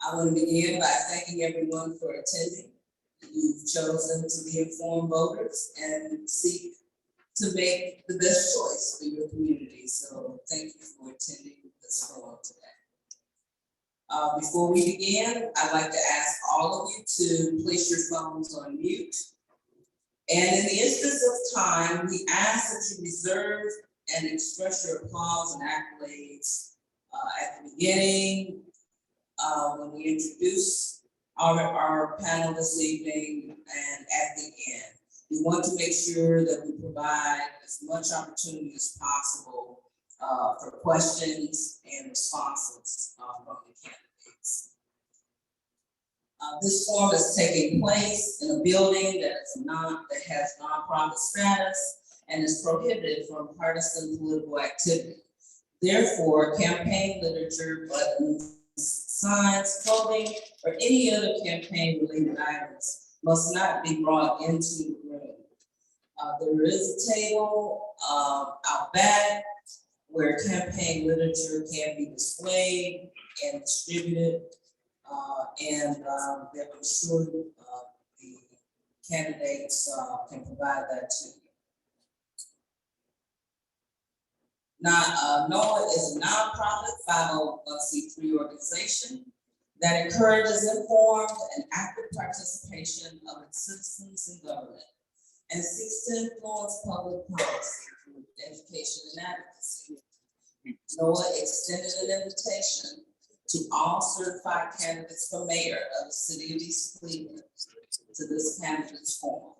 I want to begin by thanking everyone for attending. You've chosen to be informed voters and seek to make the best choice for your community. So thank you for attending this forum today. Before we begin, I'd like to ask all of you to place your phones on mute. And in the interest of time, we ask that you reserve and express your applause and accolades at the beginning, when we introduce our panel this evening, and at the end. We want to make sure that we provide as much opportunity as possible for questions and responses from the candidates. This forum is taking place in a building that has nonprofit status and is prohibited from partisan political activity. Therefore, campaign literature, buttons, signs, clothing, or any other campaign-related items must not be brought into the room. There is a table out back where campaign literature can be displayed and distributed, and that I'm sure the candidates can provide that to you. Now, NOAA is a nonprofit 501c3 organization that encourages informed and active participation of its citizens in government and seeks to influence public policy through education and advocacy. NOAA extended an invitation to all certified candidates for mayor of the city of East Cleveland to this candidates forum,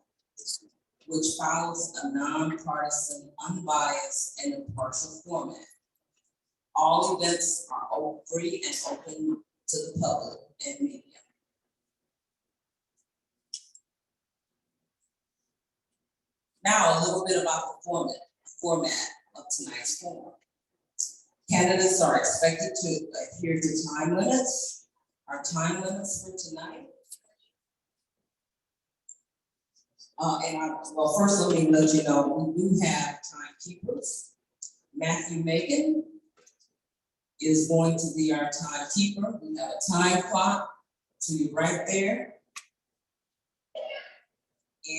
which follows a nonpartisan, unbiased, and impartial format. All events are free and open to the public and media. Now, a little bit about the format of tonight's forum. Candidates are expected to adhere to time limits. Our time limits for tonight. Well, first let me let you know, we do have timekeepers. Matthew Macon is going to be our timekeeper. We have a time clock to you right there.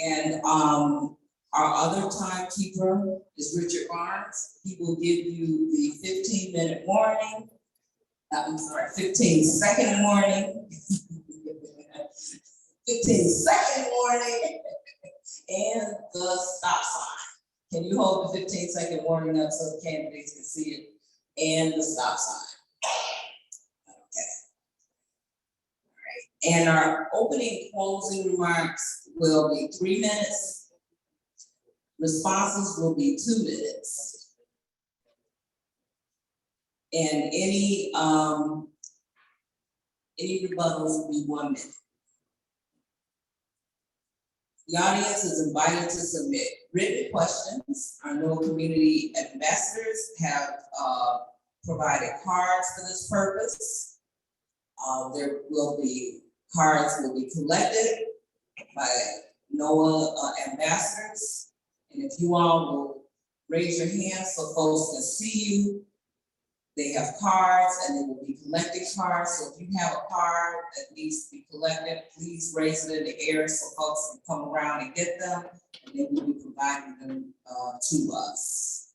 And our other timekeeper is Richard Barnes. He will give you the 15-minute warning. I'm sorry, 15-second warning. 15-second warning. And the stop sign. Can you hold the 15-second warning up so the candidates can see it? And the stop sign. Okay. All right. And our opening closing remarks will be 3 minutes. Responses will be 2 minutes. And any rebuttals will be 1 minute. The audience is invited to submit written questions. Our NOAA community ambassadors have provided cards for this purpose. Cards will be collected by NOAA ambassadors. And if you all will raise your hands so folks can see you, they have cards and they will be collecting cards. So if you have a card that needs to be collected, please raise it in the air so folks can come around and get them, and they will be providing them to us.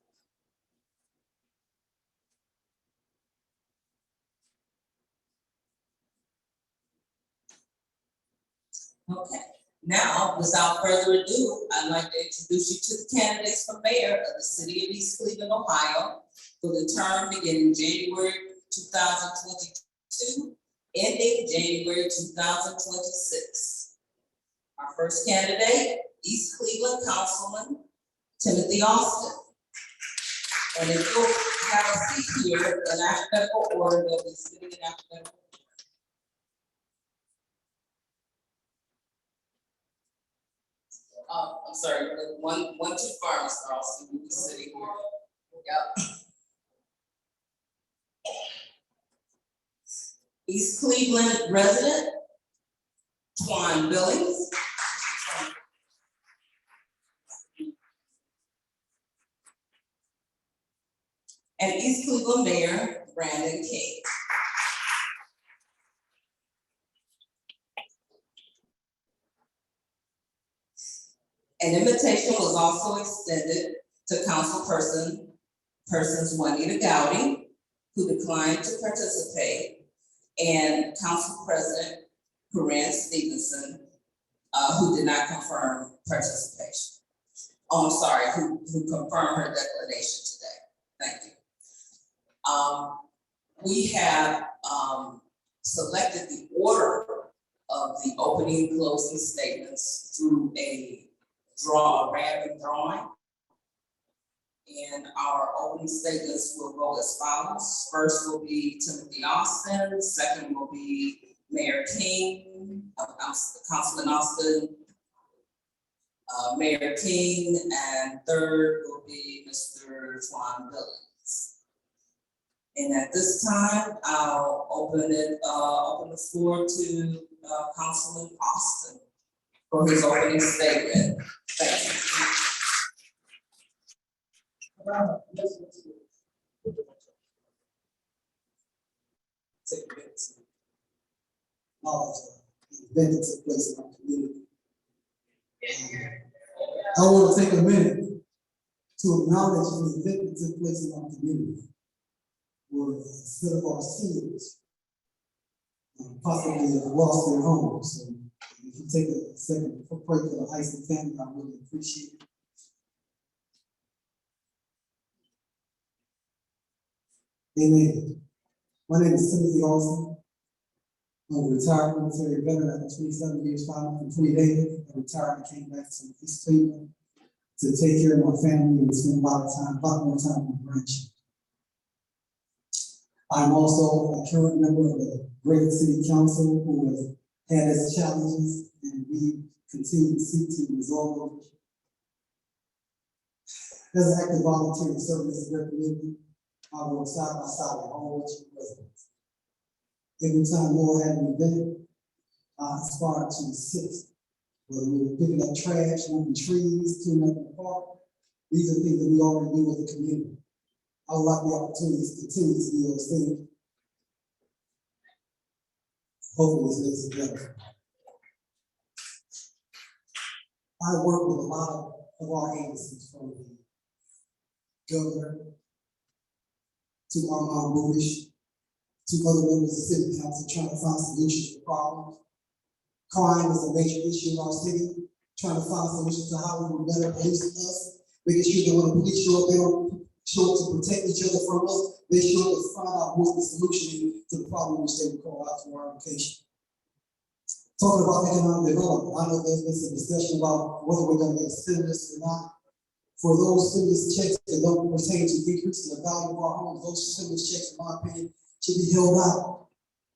Okay, now without further ado, I'd like to introduce you to the candidates for mayor of the city of East Cleveland, Ohio, for the term beginning January 2022, ending January 2026. Our first candidate, East Cleveland Councilman Timothy Austin. And if you'll have a seat here in alphabetical order, they'll be sitting in alphabetical order. I'm sorry, one too far, Mr. Austin, you can sit here. Yep. East Cleveland resident, Twan Billings. And East Cleveland Mayor, Brandon King. An invitation was also extended to persons Juanita Gowdy, who declined to participate, and Council President Corinne Stevenson, who did not confirm participation. Oh, I'm sorry, who confirmed her declination today. Thank you. We have selected the order of the opening and closing statements through a random drawing. And our opening statements will go as follows. First will be Timothy Austin, second will be Mayor King, Councilman Austin, Mayor King, and third will be Mr. Twan Billings. And at this time, I'll open the floor to Councilman Austin for his opening statement. Thank you. Take a minute to acknowledge the event that took place in our community. I want to take a minute to acknowledge the event that took place in our community, where a set of our seniors possibly lost their homes. So if you take a second to pray for the Heisen family, I really appreciate it. Amen. My name is Timothy Austin. I'm a retired military veteran after 27 years, 5 months, and 3 days. I retired and came back to East Cleveland to take care of my family and spend a lot more time with my grandchildren. I'm also a current member of the Great City Council who has had its challenges, and we continue to seek to resolve them. As an active volunteer in service to their community, I work side by side with all of you residents. Every time we'll have an event, I aspire to assist. Whether we're picking up trash, moving trees, cleaning up the park, these are things that we already do with the community. I would like the opportunity to continue to do those things. Hopefully this makes it better. I work with a lot of our agencies, from the governor to Armand Bush, to other members of the city council, trying to find solutions to problems. Crime is a major issue in our city, trying to find solutions to how we will better police us, making sure that when the police show up, they don't show up to protect each other from us, they show up to find out what's the solution to the problem which they will call out to our location. Talking about economic development, I know there's been some discussion about whether we're going to get stimulus or not. For those stimulus checks that don't pertain to decreasing the value of our homes, those stimulus checks, in my opinion, should be held out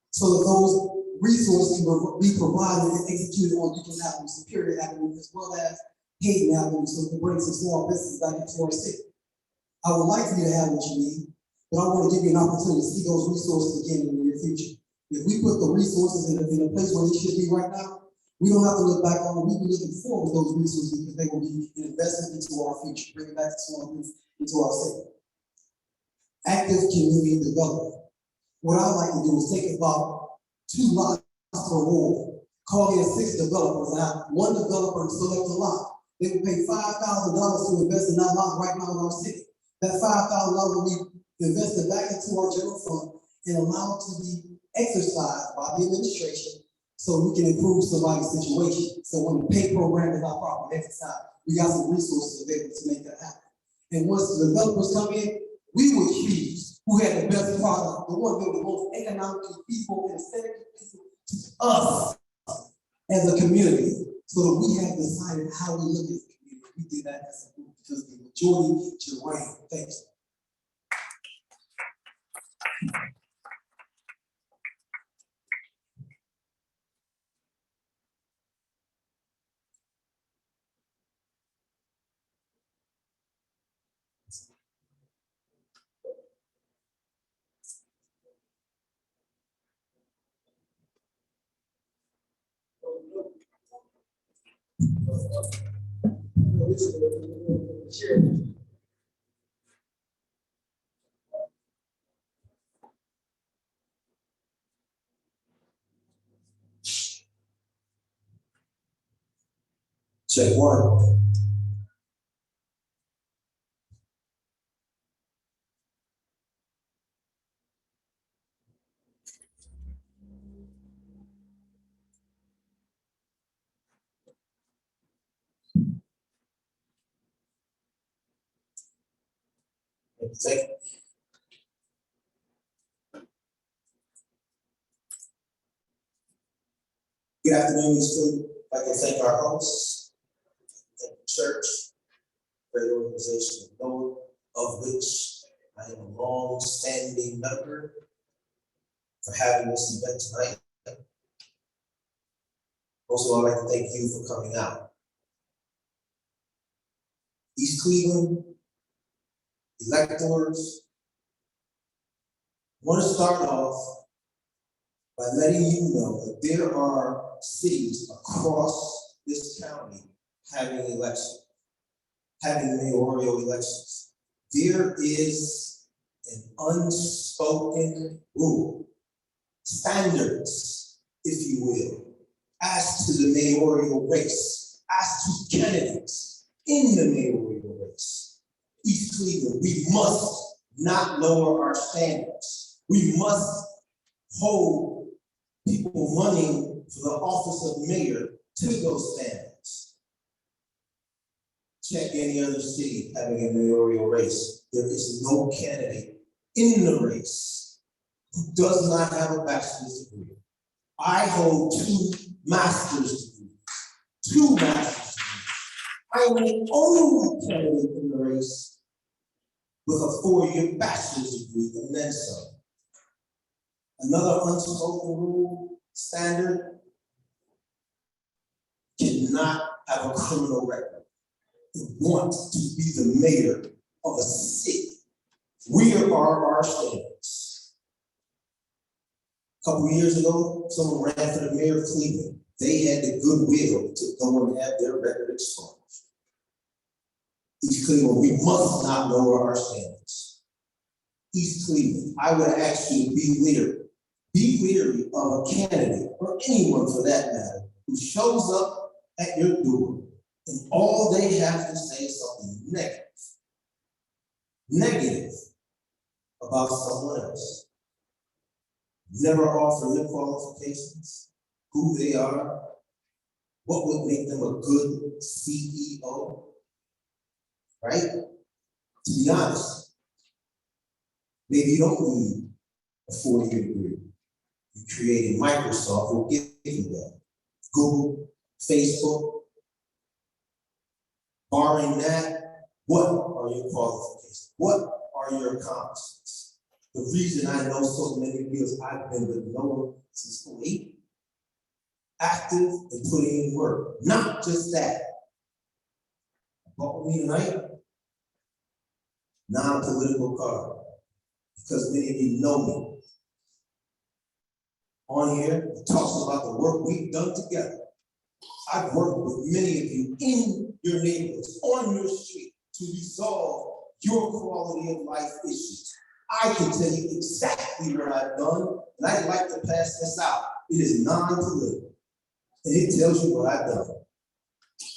so that those resources can be provided and executed on Deacon Avenue, Superior Avenue, as well as Hayden Avenue, so we can bring some small businesses back into our city. I would like for you to have what you need, but I want to give you an opportunity to see those resources again in the near future. If we put the resources in a place where they should be right now, we don't have to look back on them. We can be looking forward to those resources because they will be an investment into our future, bringing back some things into our city. Active community development. What I like to do is take about 2 lots per ward, call in 6 developers, and have 1 developer select a lot. They will pay $5,000 to invest in that lot right now in our city. That $5,000 will be invested back into our general fund and allowed to be exercised by the administration so we can improve somebody's situation. So when the pay program is not properly exercised, we got some resources available to make that happen. And once the developers come in, we will choose who had the best product, the one that was the most economically feasible and aesthetically feasible to us as a community, so that we have decided how we look at the community. We did that as a group because the majority should reign. Thank you. Check one. Thank you. Good afternoon, Ms. Cleveland. I'd like to thank our hosts, thank the church, great organization, of which I am a long-standing member, for having this event tonight. Also, I'd like to thank you for coming out. East Cleveland electors, I want to start off by letting you know that there are cities across this county having elections, having mayoral elections. There is an unspoken rule, standards, if you will, as to the mayoral race, as to candidates in the mayoral race. East Cleveland, we must not lower our standards. We must hold people running for the office of mayor to those standards. Check any other city having a mayoral race. There is no candidate in the race who does not have a bachelor's degree. I hold 2 master's degrees, 2 master's degrees. I am the only candidate in the race with a 4-year bachelor's degree and then some. Another unspoken rule, standard, cannot have a criminal record. It wants to be the mayor of a city. We are our standards. A couple years ago, someone ran for the mayor of Cleveland. They had the goodwill to go and have their record expunged. East Cleveland, we must not lower our standards. East Cleveland, I would ask you to be leery. Be leery of a candidate, or anyone for that matter, who shows up at your door and all they have to say is something negative about someone else. Never offer their qualifications, who they are, what would make them a good CEO, right? To be honest, maybe you don't need a 4-year degree. You created Microsoft, will give you that. Google, Facebook, barring that, what are your qualifications? What are your accomplishments? The reason I know so many of you is I've been with Noah since 2008, active and putting in work. Not just that. What with me tonight? Non-political card. Because many of you know me. On here, it talks about the work we've done together. I've worked with many of you in your neighborhoods, on your street, to resolve your quality of life issues. I can tell you exactly what I've done, and I'd like to pass this out. It is non-political, and it tells you what I've done.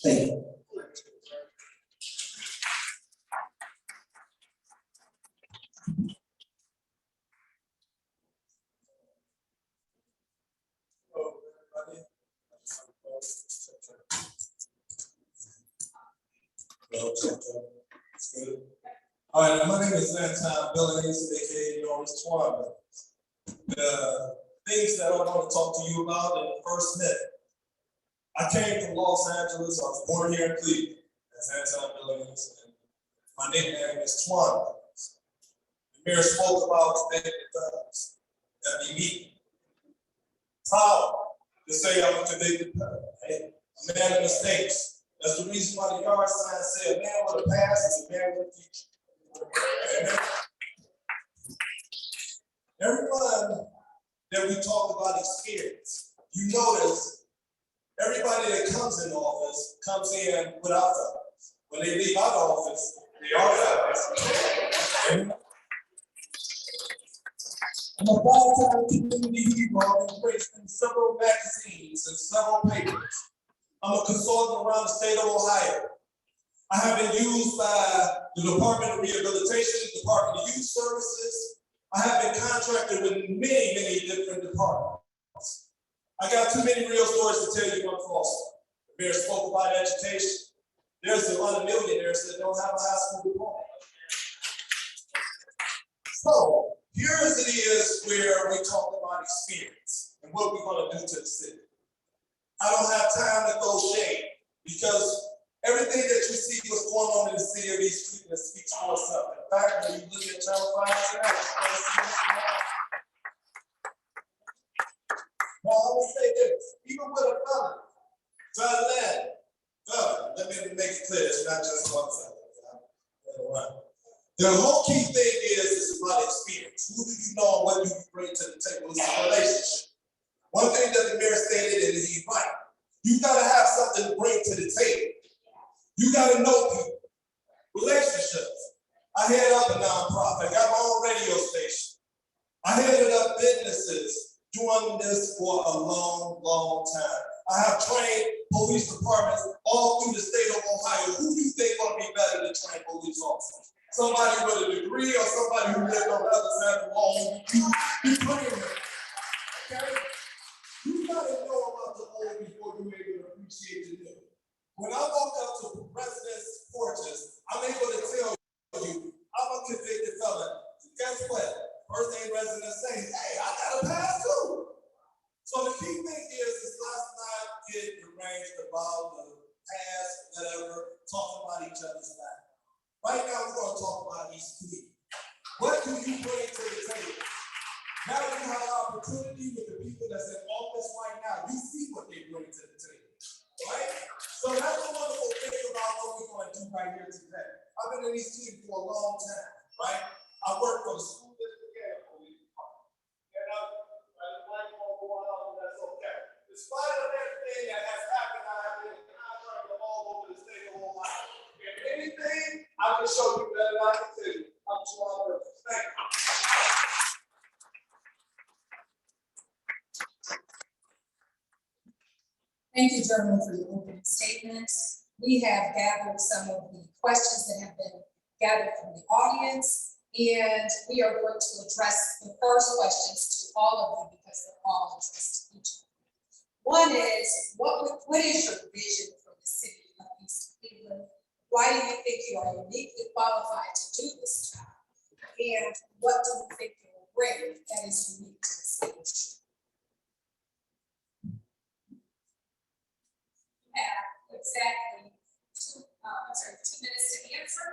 Thank you. All right, my name is Anton Billings, aka known as Twan. The things that I want to talk to you about in the first minute. I came from Los Angeles. I was born here in Cleveland as Anton Billings, and my nickname is Twan. The mayor spoke about connected thugs that we meet. Proud to say I'm a connected thug. Hey, a man of mistakes. That's the reason why the yard sign said a man with a past is a man with a future. Amen. Everyone that we talk about experience, you notice everybody that comes in office comes in without thugs. When they leave out of office, they are thugs. I'm a five-time community hero. I've been placed in several magazines and several papers. I'm a consultant around the state of Ohio. I have been used by the Department of Rehabilitation, the Department of Youth Services. I have been contracted with many, many different departments. I got too many real stories to tell you one false. The mayor spoke about education. There's a lot of millionaires that don't have a high school diploma. So here as it is where we talk about experience and what we're going to do to the city. I don't have time to throw shade because everything that you see what's going on in the city of East Cleveland speaks for itself. In fact, when you look at Channel 5 now, I will say this, even with a felon, let me make it clear, it's not just one felon. The whole key thing is about experience. Who do you know and what do you bring to the table? It's a relationship. One thing that the mayor stated, and he's right, you gotta have something to bring to the table. You gotta know people, relationships. I headed up a nonprofit, I got my own radio station. I headed up businesses doing this for a long, long time. I have trained police departments all through the state of Ohio. Who do you think gonna be better than train police officers? Somebody with a degree or somebody who lived on the other side of the wall? You train them, okay? You gotta know about the old before you're able to appreciate the new. When I walk up to residents' porches, I'm able to tell you, I'm a convicted felon. Guess what? First thing residents say, hey, I got a pass too. So the key thing is let's not get deranged about the past, whatever, talking about each other's back. Right now, we're going to talk about East Cleveland. What do you bring to the table? Now you have an opportunity with the people that's in office right now. You see what they bring to the table, right? So that's the wonderful thing about what we're going to do right here today. I've been in East Cleveland for a long time, right? I work for the school district and the police department. And I'm like, oh, that's okay. Despite of everything that has happened, I have been in contract all over the state of Ohio. If anything, I can show you better than I can tell you. I'm sure I'll work. Thank you. Thank you, gentlemen, for your opening statements. We have gathered some of the questions that have been gathered from the audience, and we are going to address the first questions to all of you because they're all addressed to each of you. One is, what is your vision for the city of East Cleveland? Why do you think you are uniquely qualified to do this job? And what do you think you will bring that is unique to the city? Have exactly 2 minutes to answer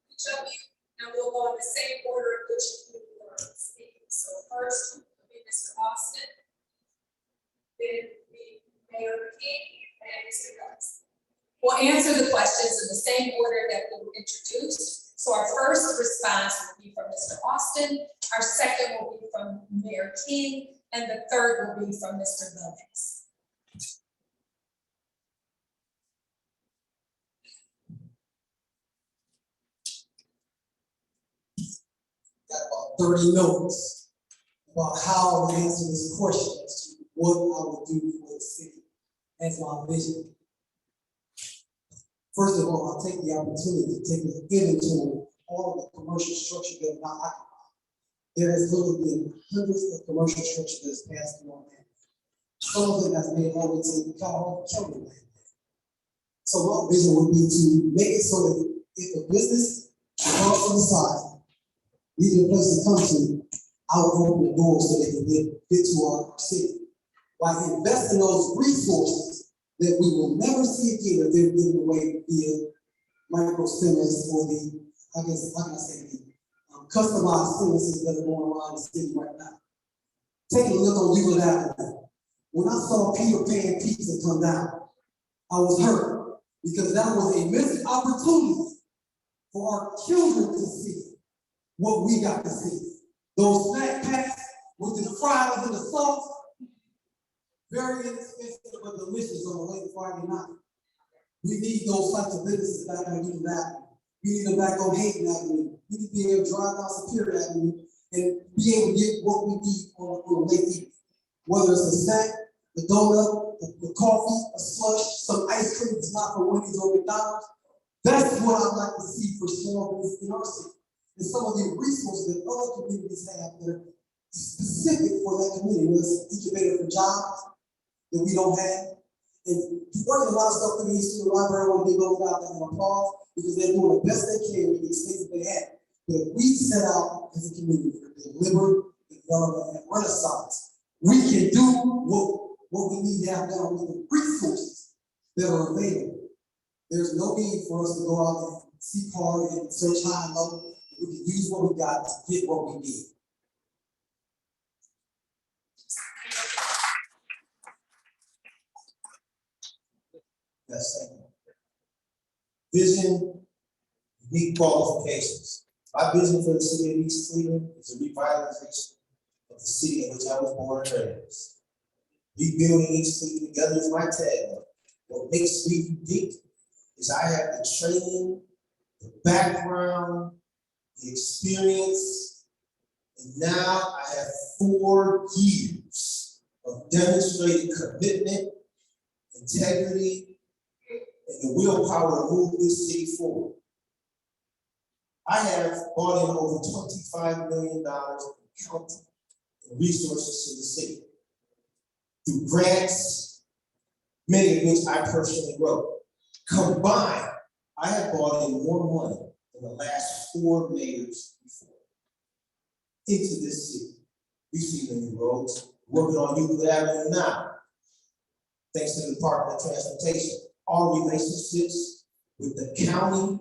each of you, and we'll go in the same order in which you were speaking. So first will be Mr. Austin, then the Mayor King, and Mr. Rose. We'll answer the questions in the same order that we were introduced. So our first response will be from Mr. Austin, our second will be from Mayor King, and the third will be from Mr. Gomez. Got about 30 notes about how I would answer this question as to what I would do for the city as my vision. First of all, I'll take the opportunity to take an inventory of all of the commercial structure that not occupied. There has literally been hundreds of commercial structure that has passed through our land. Some of them have made all the way to the Calhoun County land. So my vision would be to make it so that if a business comes from the side, needs a place to come to, I will open the doors so they can get to our city. By investing those resources that we will never see again if they're given away via micro stimulus or the, I guess, how can I say, the customized stimuluses that are going around the city right now. Take a look on Legal Avenue. When I saw Peter Pan Pizza come down, I was hurt because that was a missed opportunity for our children to see what we got to see. Those snack packs with the fries and the sauce, very inexpensive but delicious on a late Friday night. We need those types of businesses back on Legal Avenue. We need them back on Hayden Avenue. We need to be able to drive down Superior Avenue and be able to get what we need on a late evening. Whether it's a snack, the donut, the coffee, a slush, some ice cream that's not for Wendy's or McDonald's. That's what I'd like to see for small business in our city. And some of the resources that other communities have that are specific for that community, whether it's incubator for jobs that we don't have. And working a lot of stuff in the East Student Library, when they go out there and applause, because they're doing the best they can with the space that they have. But if we set out as a community for deliberate development and renaissance, we can do what we need to have done with the resources that are available. There's no need for us to go out and seek hard and search high and low. We can use what we got to get what we need. Yes, thank you. Vision, unique qualifications. My vision for the city of East Cleveland is a revitalization of the city in which I was born and raised. Rebuilding East Cleveland together is my tagline. What makes me unique is I have the training, the background, the experience, and now I have 4 years of demonstrated commitment, integrity, and the willpower to move this city forward. I have brought in over $25 million in counting in resources to the city through grants, many of which I personally wrote. Combined, I have brought in more money than the last 4 mayors before into this city. We've seen the new roads, working on Euclid Avenue now, thanks to the Department of Transportation. Our relationships with the county,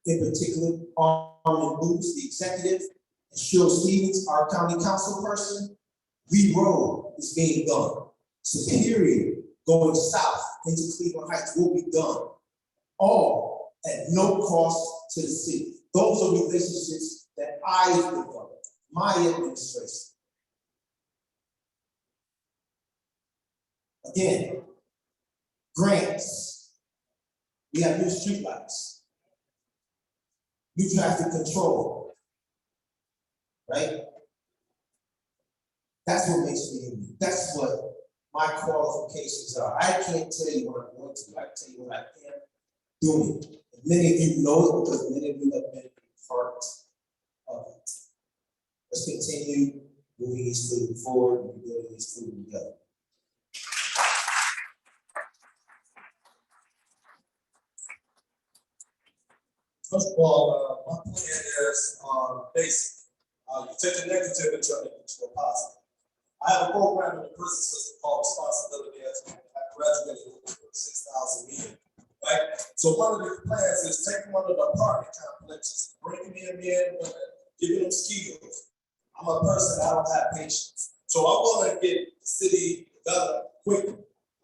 in particular, Armin Boots, the executive, and Cheryl Stevens, our county council person, Lee Road is being done. Superior, going south into Cleveland Heights, will be done. All at no cost to the city. Those are relationships that I've developed, my administration. Again, grants. We have new streetlights, new traffic control, right? That's what makes me unique. That's what my qualifications are. I can't tell you what I'm going to do. I can tell you what I am doing. And many of you know it because many of you have been part of it. Let's continue moving East Cleveland forward and building East Cleveland together. First of all, my plan is basic. You take a negative and turn it into a positive. I have a program in the prison system called Responsibility as I graduated with 6,000 meters, right? So one of the plans is taking one of the apartment complexes, bringing in men, women, giving them skills. I'm a person, I don't have patience. So I want to get the city developed quickly,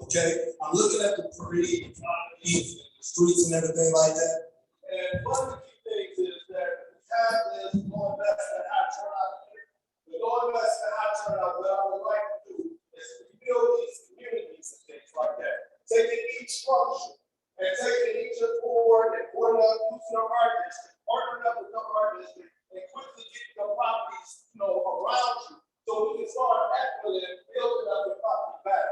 okay? I'm looking at the parade, the streets and everything like that. And one of the key things is that we have this going best and high turnout. The going best and high turnout, what I would like to do is rebuild these communities and things like that. Taking each function and taking each of board and boarding up using our art district, partnering up with the art district, and quickly getting the properties, around you, so we can start acting and building up the property back.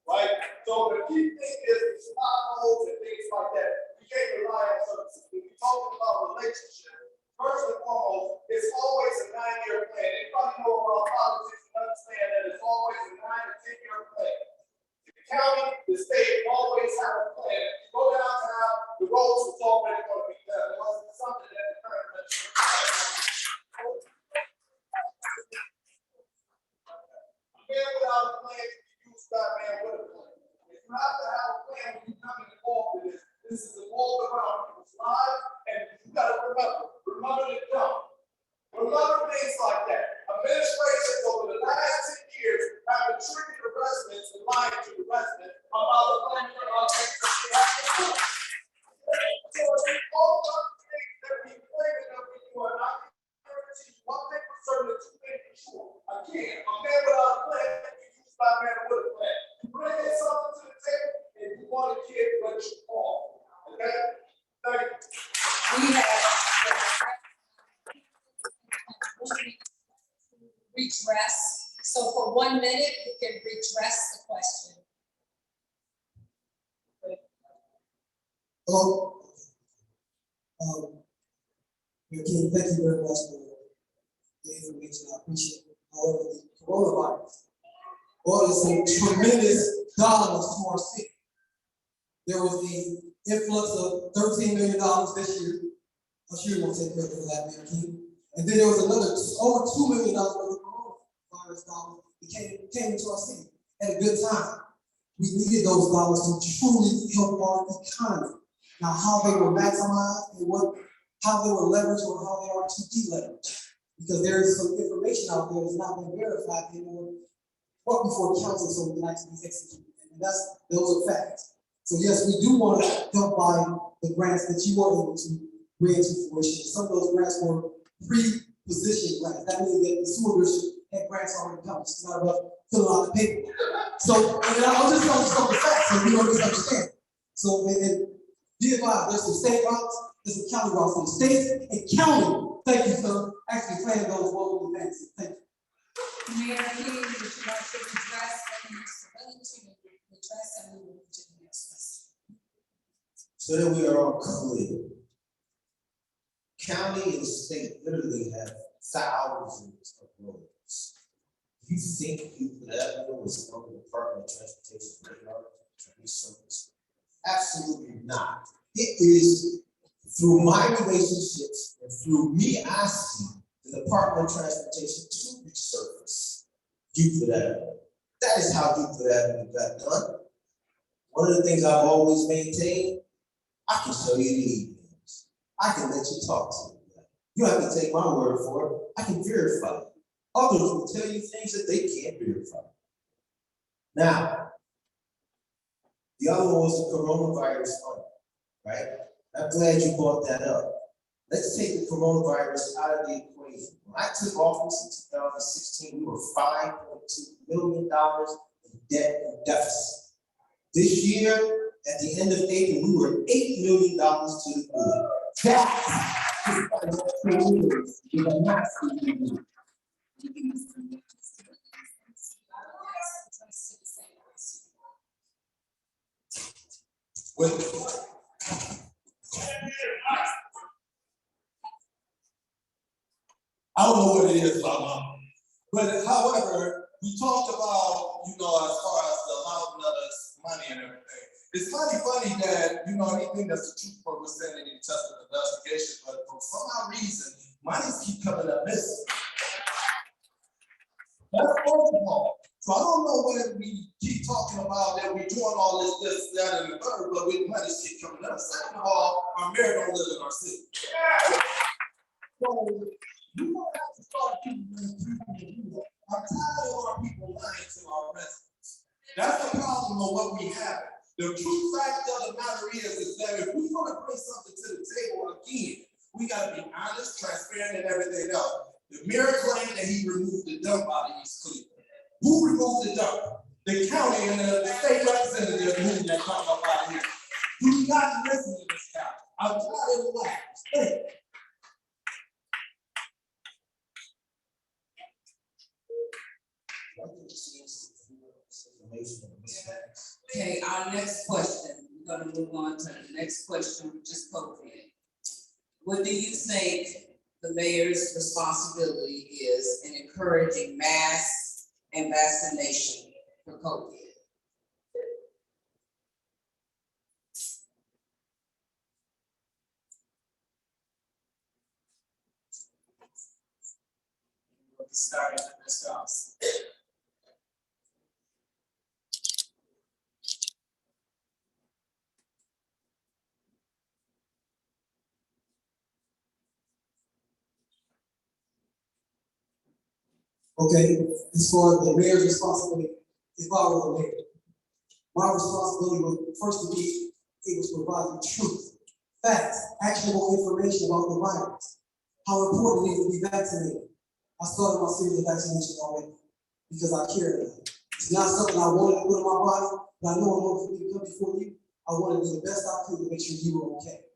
Right? So the key thing is these potholes and things like that. We can't rely on services. When we talk about relationships, first and foremost, it's always a 9-year plan. Anybody know about politics and understand that it's always a 9 to 10-year plan. The county, the state always have a plan. If you go downtown, the roads was already going to be done. It wasn't something that the current man without a plan, you use that man with a plan. If you have to have a plan when you come involved in this, this is involved around people's lives, and you gotta remember to jump. Remember things like that. Administrations over the last 10 years have been tricking the residents and lying to the residents about the plan for our things that they have to do. So all of the things that we claim that we do are not guaranteed. One thing for certain and 2 things for sure. Again, a man without a plan, you use by a man with a plan. You bring in something to the table, and you want to get what you want. Okay? Thank you. We have redress. So for 1 minute, you can redress the question. Hello? King, thank you very much for the information, I appreciate it. However, the coronavirus brought us some tremendous dollars to our city. There was the influx of $13 million this year. I'm sure you won't take credit for that, Mayor King. And then there was another over $2 million worth of coronavirus dollars that came into our city at a good time. We needed those dollars to truly help our economy. Now, how they were maximized and how they were leveraged or how they are to deleverage. Because there is some information out there that's not been verified anymore, brought before council so we can actually execute. And those are facts. So yes, we do want to help by the grants that you were able to bring into fruition. Some of those grants were pre-positioned grants. That means that the sewer district had grants already coming. It's not about filling out the paper. So, and I'll just tell you some of the facts so you don't misunderstand. So, and be advised, there's some state routes, there's some county routes, some states and county. Thank you, sir. Actually planning those well in advance. Thank you. Mayor King, would you like to address Mr. Wellington, address and we will move to the next one. So that we are all clear. County and state literally have thousands of roads. You think you could ever was from the Department of Transportation radar to be service? Absolutely not. It is through my relationships and through me asking the Department of Transportation to resurface Euclid Avenue. That is how Euclid Avenue got done. One of the things I've always maintained, I can show you the emails. I can let you talk to me. You don't have to take my word for it. I can verify it. Others will tell you things that they can't verify. Now, the other one was the coronavirus fund, right? I'm glad you brought that up. Let's take the coronavirus out of the equation. When I took office in 2016, we were $5.2 million in debt and deficit. This year, at the end of April, we were $8 million to the good. That is I don't know what it is, Mama. But however, we talked about, as far as the allowing us money and everything. It's funny that, anything that's the truth for was sending in test of investigation, but for some reason, monies keep coming up missing. That's first of all. So I don't know when we keep talking about that we're doing all this, that, and the third, but with money keep coming up. Second of all, our mayor don't live in our city. So you don't have to start keeping people. I'm tired of our people lying to our residents. That's the problem of what we have. The true fact of the matter is that if we want to bring something to the table again, we got to be honest, transparent, and everything else. The mayor claimed that he removed the dump out of East Cleveland. Who removed the dump? The county and the state representative moved that dump up out of here. Do not listen to this guy. I'm tired of the lies. Okay, our next question, we're gonna move on to the next question, which is COVID. What do you think the mayor's responsibility is in encouraging mass and vaccination for COVID? We'll be starting with Mr. Austin. Okay, as far as the mayor's responsibility, if I were the mayor, my responsibility would first to be able to provide the truth, facts, actionable information about the virus, how important it is to be vaccinated. I started my series of vaccinations already because I care about it. It's not something I wanted to put in my body, but I know in order for me to come before you, I wanted to do the best I could to make sure you were okay.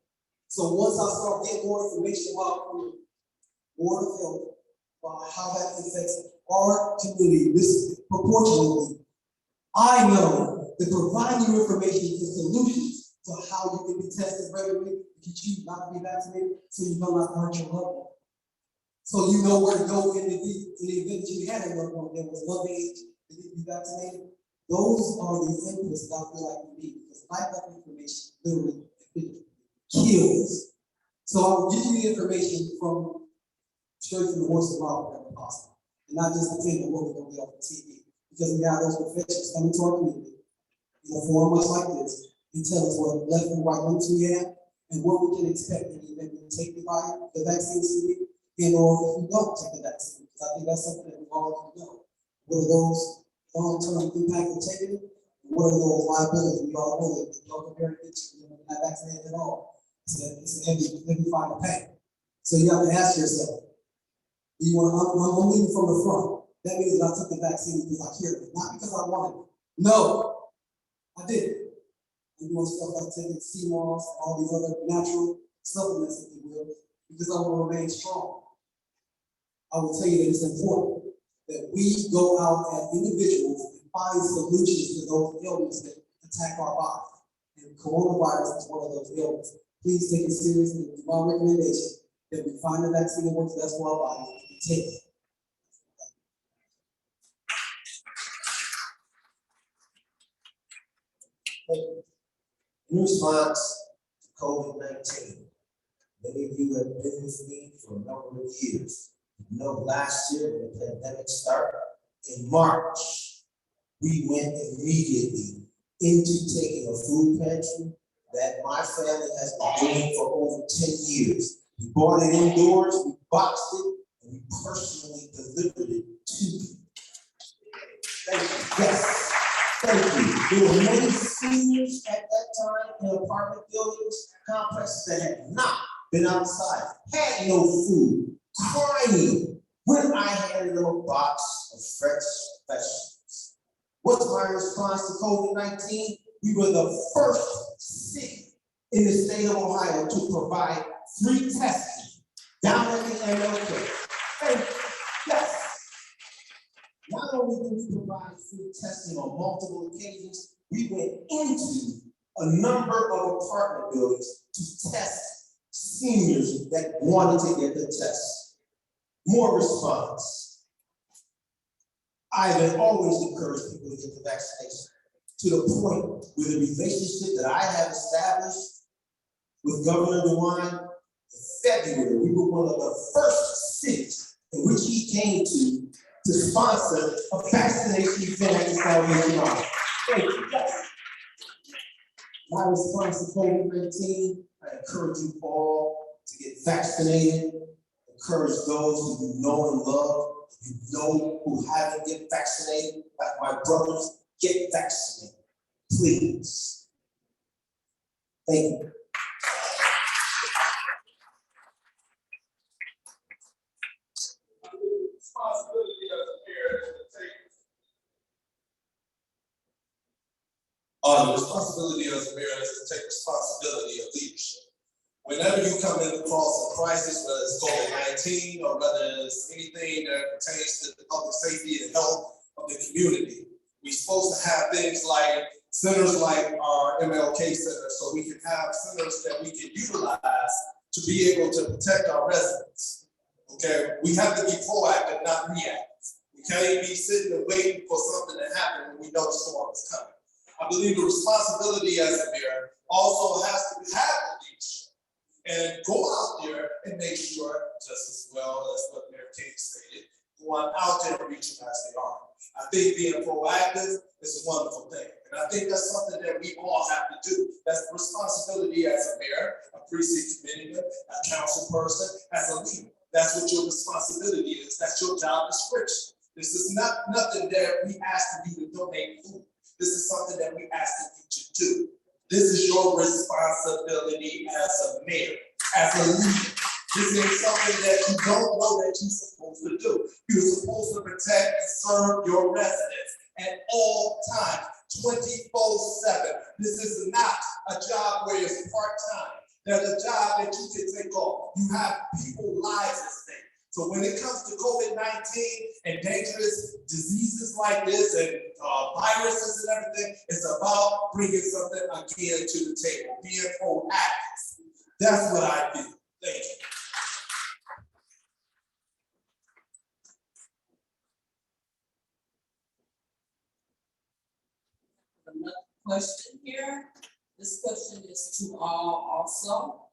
So once I start getting more information about Board of Health, about how that affects our community disproportionately, I know that providing you information is solutions to how how you can be tested regularly if you choose not to be vaccinated, so you know not to hurt your loved one. So you know where to go in the event that you had a loved one that was of age that didn't be vaccinated. Those are the inputs that I feel like we need, because lack of information literally kills. So I will give you the information from straight from the horse's mouth whenever possible, and not just depend on what we're going to get off the TV, because we have those professionals coming to our community in a forum much like this and tell us what left and right links we have and what we can expect in the event we take the vaccine series, and or if we don't take the vaccine, because I think that's something that we all need to know. What are those long-term impacts of taking it? And what are those liabilities? We all know that you don't compare it to when you're not vaccinated at all. It's an every final pay. So you have to ask yourself, do you want to, I'm leading from the front. That means that I took the vaccine because I cared, not because I wanted it. No, I didn't. I'm doing stuff like taking sea moss, all these other natural supplements, if you will, because I want to remain strong. I will tell you that it's important that we go out as individuals and find solutions to those ailments that attack our body. And coronavirus is one of those ailments. Please take it seriously. It's my recommendation that we find a vaccine that works best for our bodies and take it. In response to COVID-19, many of you have been with me for a number of years. You know, last year when the pandemic started, in March, we went immediately into taking a food pantry that my family has been doing for over 10 years. We bought it indoors, we boxed it, and we personally delivered it to you. Thank you. Yes, thank you. There were many seniors at that time in apartment buildings, complexes that had not been outside, had no food, crying when I handed them a box of fresh vegetables. What's my response to COVID-19? We were the first city in the state of Ohio to provide free testing down at the MLK. And yes, not only did we provide free testing on multiple occasions, we went into a number of apartment buildings to test seniors that wanted to get the test. More response. I've always encouraged people to get the vaccination, to the point where the relationship that I have established with Governor DeWine in February, we were one of the first cities in which he came to sponsor a vaccination event at the Salvation Army. Thank you. Yes. My response to COVID-19, I encourage you all to get vaccinated. Encourage those who you know and love, you know who haven't get vaccinated, like my brothers, get vaccinated, please. Thank you. Responsibility of the mayor is to take. The responsibility of the mayor is to take responsibility of leadership. Whenever you come in across a crisis, whether it's COVID-19 or whether it's anything that pertains to the public safety and health of the community, we're supposed to have things like centers like our MLK Center, so we can have centers that we can utilize to be able to protect our residents. Okay, we have to be proactive, not reactive. We can't be sitting and waiting for something to happen when we know the storm is coming. I believe the responsibility as a mayor also has to have the leadership and go out there and make sure, just as well as what Mayor King stated, going out there and reaching as they are. I think being proactive is a wonderful thing. And I think that's something that we all have to do. That's the responsibility as a mayor, a precinct committee, a council person, as a leader. That's what your responsibility is. That's your job description. This is not nothing that we ask of you to donate food. This is something that we ask of you to do. This is your responsibility as a mayor, as a leader. This is something that you don't know that you're supposed to do. You're supposed to protect and serve your residents at all times, 24/7. This is not a job where it's part-time. There's a job that you can take off. You have people's lives at stake. So when it comes to COVID-19 and dangerous diseases like this and viruses and everything, it's about bringing something again to the table, being proactive. That's what I do. Thank you. Another question here. This question is to all also.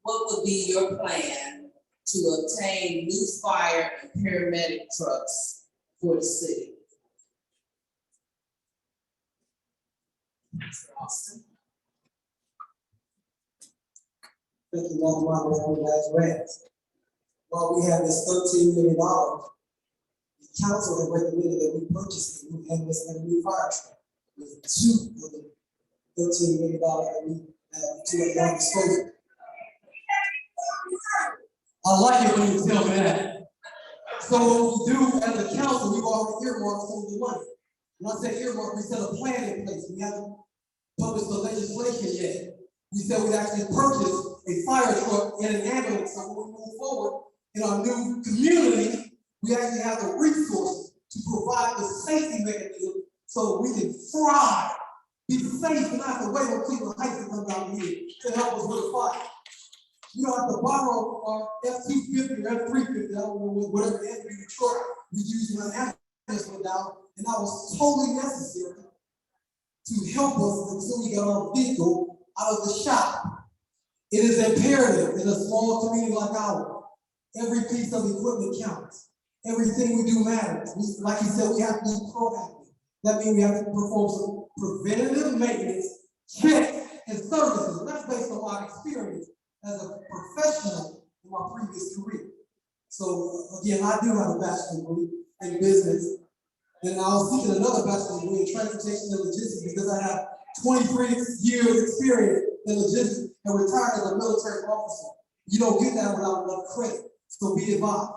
What would be your plan to obtain new fire and paramedic trucks for the city? Mr. Austin. Thank you, Madam Moderator, last grant. While we have this $13 million, the council had recommended that we purchase a new ambulance and a new fire truck with two of the $13 million that we have to our disposal. I like it when you tell me that. So what we do as a council, we've already earmarked some of the money. When I say earmark, we set a plan in place. We haven't published the legislation yet. We said we'd actually purchase a fire truck and an ambulance. So when we move forward in our new community, we actually have the resources to provide the safety mechanism so we can thrive, be safe, and not have to wait on Cleveland Heights to come down here to help us with a fire. We don't have to borrow our F-250 or F-350, I don't know whatever the heavy truck we use when an ambulance went down, and that was totally necessary to help us until we got our vehicle out of the shop. It is imperative in a small community like ours. Every piece of equipment counts. Everything we do matters. Like you said, we have to be proactive. That means we have to perform some preventative maintenance, checks, and services. And that's based on my experience as a professional in my previous career. So again, I do have a bachelor's degree in business, and I was seeking another bachelor's degree in transportation and logistics because I have 23 years experience in logistics and retired as a military officer. You don't get that without enough credit. So be advised.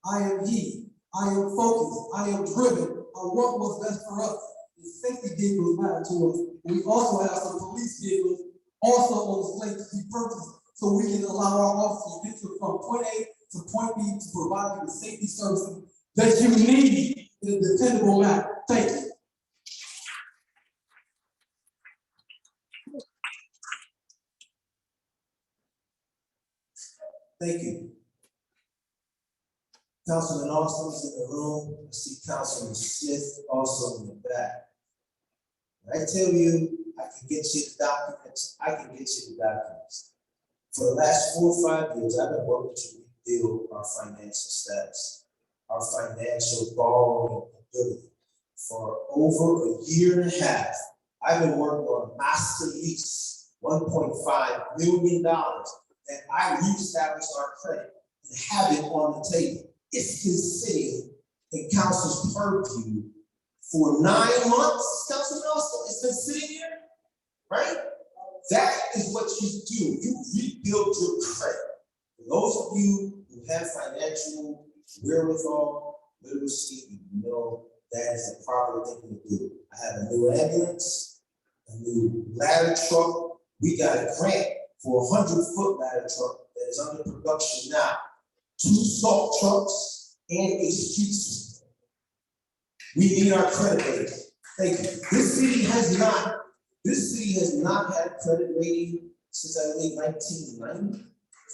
I am he. I am focused. I am driven. I want what's best for us. The safety vehicles matter to us. And we also have some police vehicles also on the slate to be purchased so we can allow our officers to get from point A to point B to provide you the safety services that you need in a dependable manner. Thank you. Thank you. Councilman Austin is in the room. I see Councilman Smith also in the back. When I tell you I can get you the documents, I can get you the documents. For the last 4 or 5 years, I've been working to rebuild our financial status, our financial borrowing ability. For over a year and a half, I've been working on a master lease, $1.5 million, that I reestablished our credit and have it on the table. It's been sitting in council's purview for 9 months, Councilman Austin. It's been sitting here, right? That is what you do. You rebuild your credit. For those of you who have financial wherewithal, literacy, you know that is a proper thing to do. I have a new ambulance, a new ladder truck. We got a grant for a 100-foot ladder truck that is under production now. 2 salt trucks and a street sweeper. We need our credit rating. Thank you. This city has not had a credit rating since I believe 1990,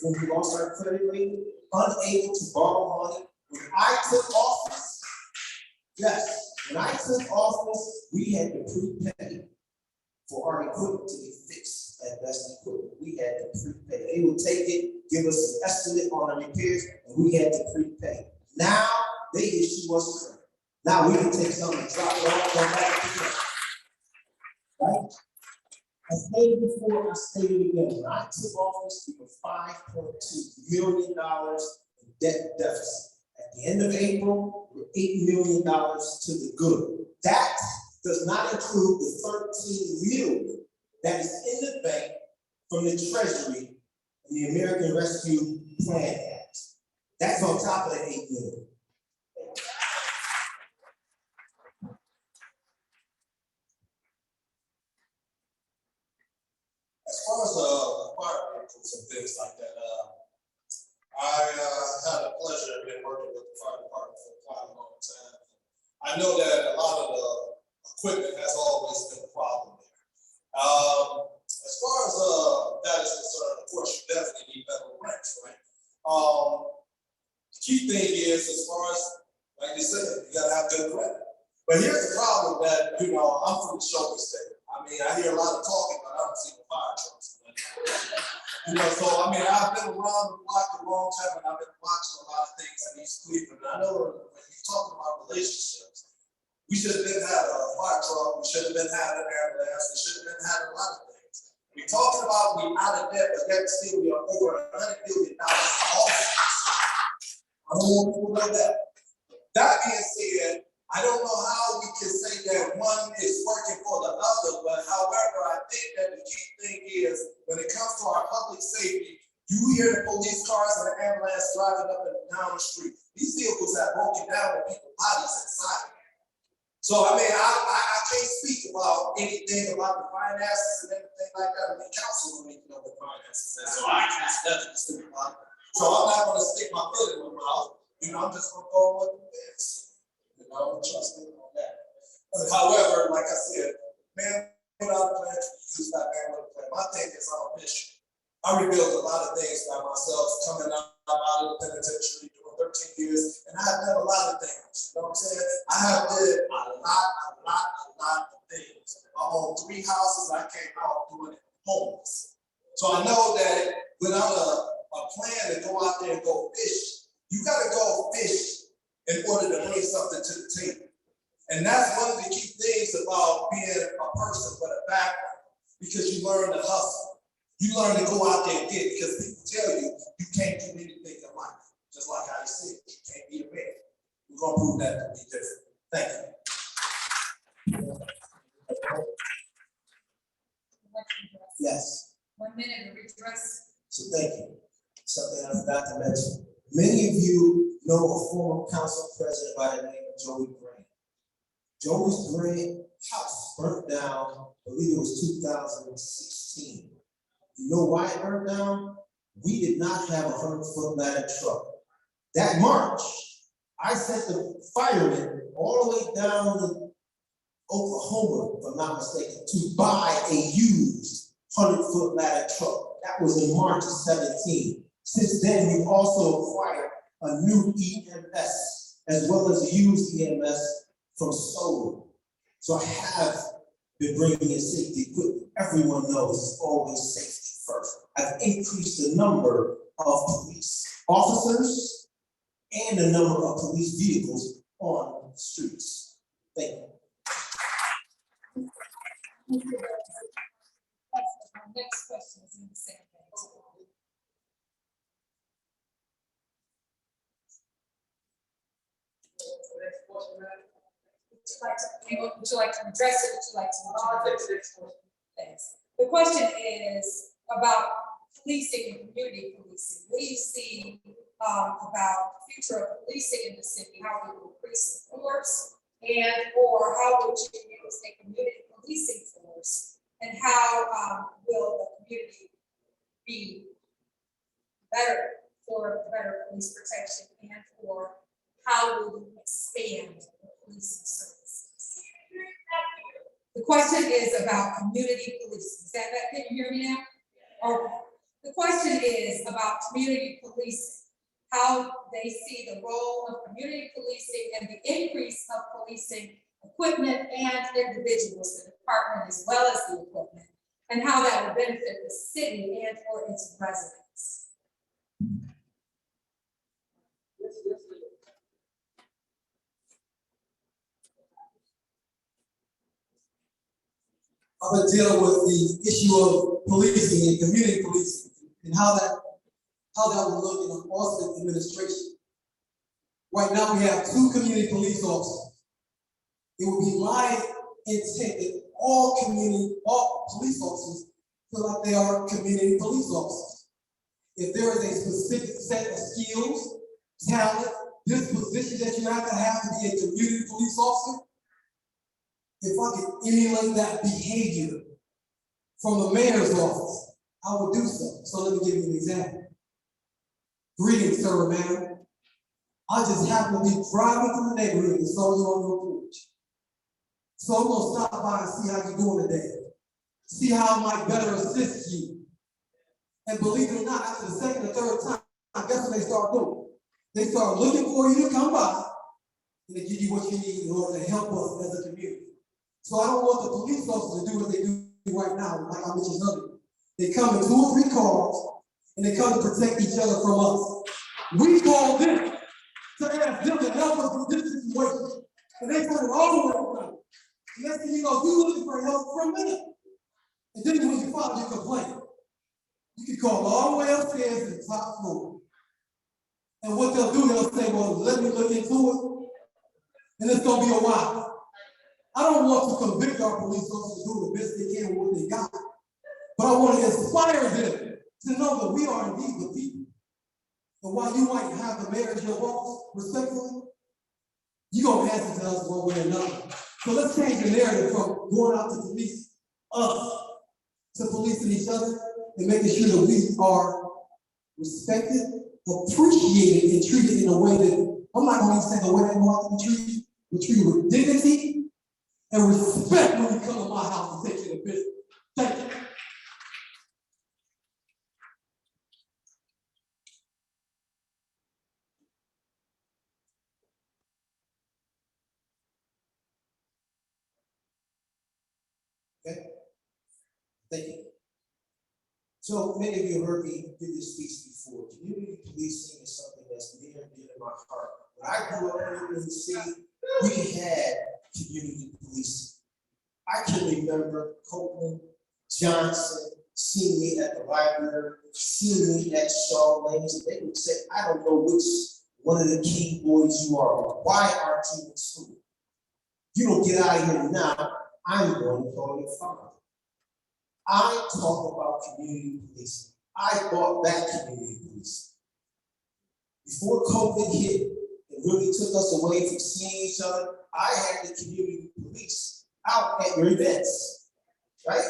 when we lost our credit rating, unable to borrow money. When I took office, we had to prepay for our equipment to be fixed at best equipment. We had to prepay. They would take it, give us an estimate on the repairs, and we had to prepay. Now they issue us credit. Now we can take something, drop it off, come back to it. Right? I stated before, I stated again. When I took office, we were $5.2 million in debt deficit. At the end of April, we're $8 million to the good. That does not include the $13 million that is in the bank from the Treasury and the American Rescue Plan Act. That's on top of the $8 million. As far as I know that a lot of the equipment has always been a problem there. As far as that is concerned, of course, you definitely need better rents, right? The key thing is, as far as, like you said, you gotta have good credit. But here's the problem that, I'm from the shoulder state. I mean, I hear a lot of talking, but I don't see the fire trucks. So I've been around the block a long time, and I've been watching a lot of things in East Cleveland. I know when you're talking about relationships, we should have been had a fire truck, we should have been had an ambulance, we should have been had a lot of things. We're talking about we out of debt, but yet still we are over $100 billion. I don't want people to know that. That being said, I don't know how we can say that one is working for the other, but however, I think that the key thing is when it comes to our public safety, you hear the police cars and the ambulance driving up and down the street. These vehicles have broken down with people's bodies inside. So I can't speak about anything about the finances and everything like that. Council don't even know the finances, so I can't nothing to speak about it. So I'm not gonna stick my foot in my mouth. I'm just gonna go with this. Trust me on that. However, like I said, man without a plan, use that man with a plan. My thing is I'm a bishop. I rebuilt a lot of things by myself, coming out of the penitentiary, doing 13 years, and I have done a lot of things. You know what I'm saying? I have did a lot of things. I own 3 houses. I came out doing it homeless. So I know that without a plan to go out there and go fish, you gotta go fish in order to bring something to the table. And that's one of the key things about being a person with a background, because you learn to hustle. You learn to go out there and get, because people tell you, you can't do anything in life. Just like I said, you can't be a man. We're gonna prove that to be different. Thank you. Yes, 1 minute to redress. so thank you. Something I forgot to mention. Many of you know a former council president by the name of Joey Grant. Joey's Grant house burnt down, I believe it was 2016. You know why it burnt down? We did not have a 100-foot ladder truck. That March, I sent the firemen all the way down to Oklahoma, if I'm not mistaken, to buy a used 100-foot ladder truck. That was in March of 17. Since then, we've also acquired a new EMS, as well as a used EMS from Solar. So I have been bringing in safety equipment. Everyone knows it's always safety first. I've increased the number of police officers and the number of police vehicles on the streets. Thank you. Next question is in the same vein. Would you like to address it? Would you like to? Thanks. The question is about policing and community policing. What do you see about the future of policing in the city? How we will increase the force, and or how would you use a community policing force, and how will the community be better for better police protection, and for how will you expand the policing services? The question is about community policing. Is that, can you hear me now? Okay. The question is about community policing, how they see the role of community policing and the increase of policing equipment and individuals, the department as well as the equipment, and how that will benefit the city and or its residents. I'm gonna deal with the issue of policing and community policing and how that will look in an Austin administration. Right now, we have 2 community police officers. It would be my intent that all police officers feel like they are community police officers. If there is a specific set of skills, talent, disposition that you have to be a community police officer, if I could emulate that behavior from the mayor's office, I would do so. So let me give you an example. Greetings, sir, ma'am. I just happened to be driving through the neighborhood and saw you on your porch. So I'm gonna stop by and see how you're doing today. See how I might better assist you. And believe it or not, after the second or third time, guess what they start doing? They start looking for you to come by and they give you what you need in order to help us as a community. So I don't want the police officers to do what they do right now, like I mentioned earlier. They come in 2 or 3 cars and they come to protect each other from us. We call them to ask them to help us with this situation. And they turn it all the way around. And next thing you know, you looking for help from them. And then when you file your complaint, you can call all the way upstairs to the top floor. And what they'll do, they'll say, well, let me look into it. And it's gonna be a while. I don't want to convict our police officers doing the best they can with what they got. But I want to inspire them to know that we are indeed the people. And while you might have the mayor as your boss, respectfully, you're gonna answer to us one way or another. So let's change the narrative from going out to police us to policing each other and making sure that we are respected, appreciated, and treated in a way that, I'm not going to say the way they want to be treated, but treated with dignity and respect when you come to my house and take care of business. Thank you. Okay? Thank you. So many of you heard me do this speech before. Community policing is something that's near and dear to my heart. When I grew up in the city, we had community policing. I can remember Copeland, Johnson, seeing me at the library, seeing me at Shaw Lanes, and they would say, I don't know which one of the key boys you are, but why aren't you in school? You don't get out of here now, I'm going to call your father. I talk about community policing. I brought back community policing. Before COVID hit, it really took us away from seeing each other. I had the community police out at your events, right?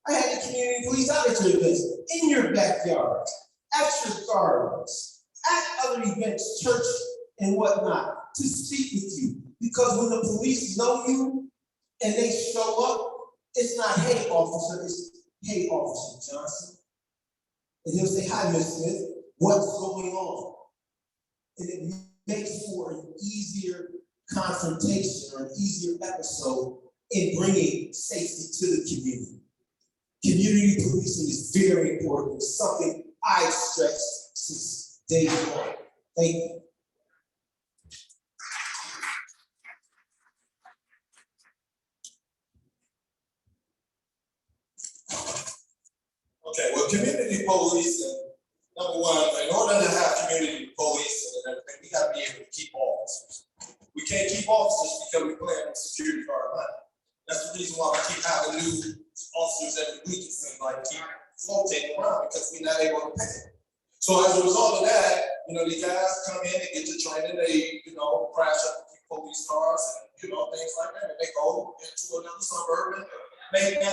I had the community police out at your events, in your backyard, at your gardens, at other events, church and whatnot, to speak with you. Because when the police know you and they show up, it's not, hey, officer, it's, hey, Officer Johnson. And he'll say, hi, Miss Smith, what's going on? And it makes for an easier confrontation or an easier episode in bringing safety to the community. Community policing is very important. It's something I've stressed since day one. Thank you. Okay, well, community policing, number one, in order to have community policing and everything, we gotta be able to keep officers. We can't keep officers because we plan on security guard money. That's the reason why we keep having new officers every week, it seems like, keep floating around because we're not able to pay. So as a result of that, these guys come in, they get to training, they, crash up police cars and, things like that, and they go into another suburb and make $90,000.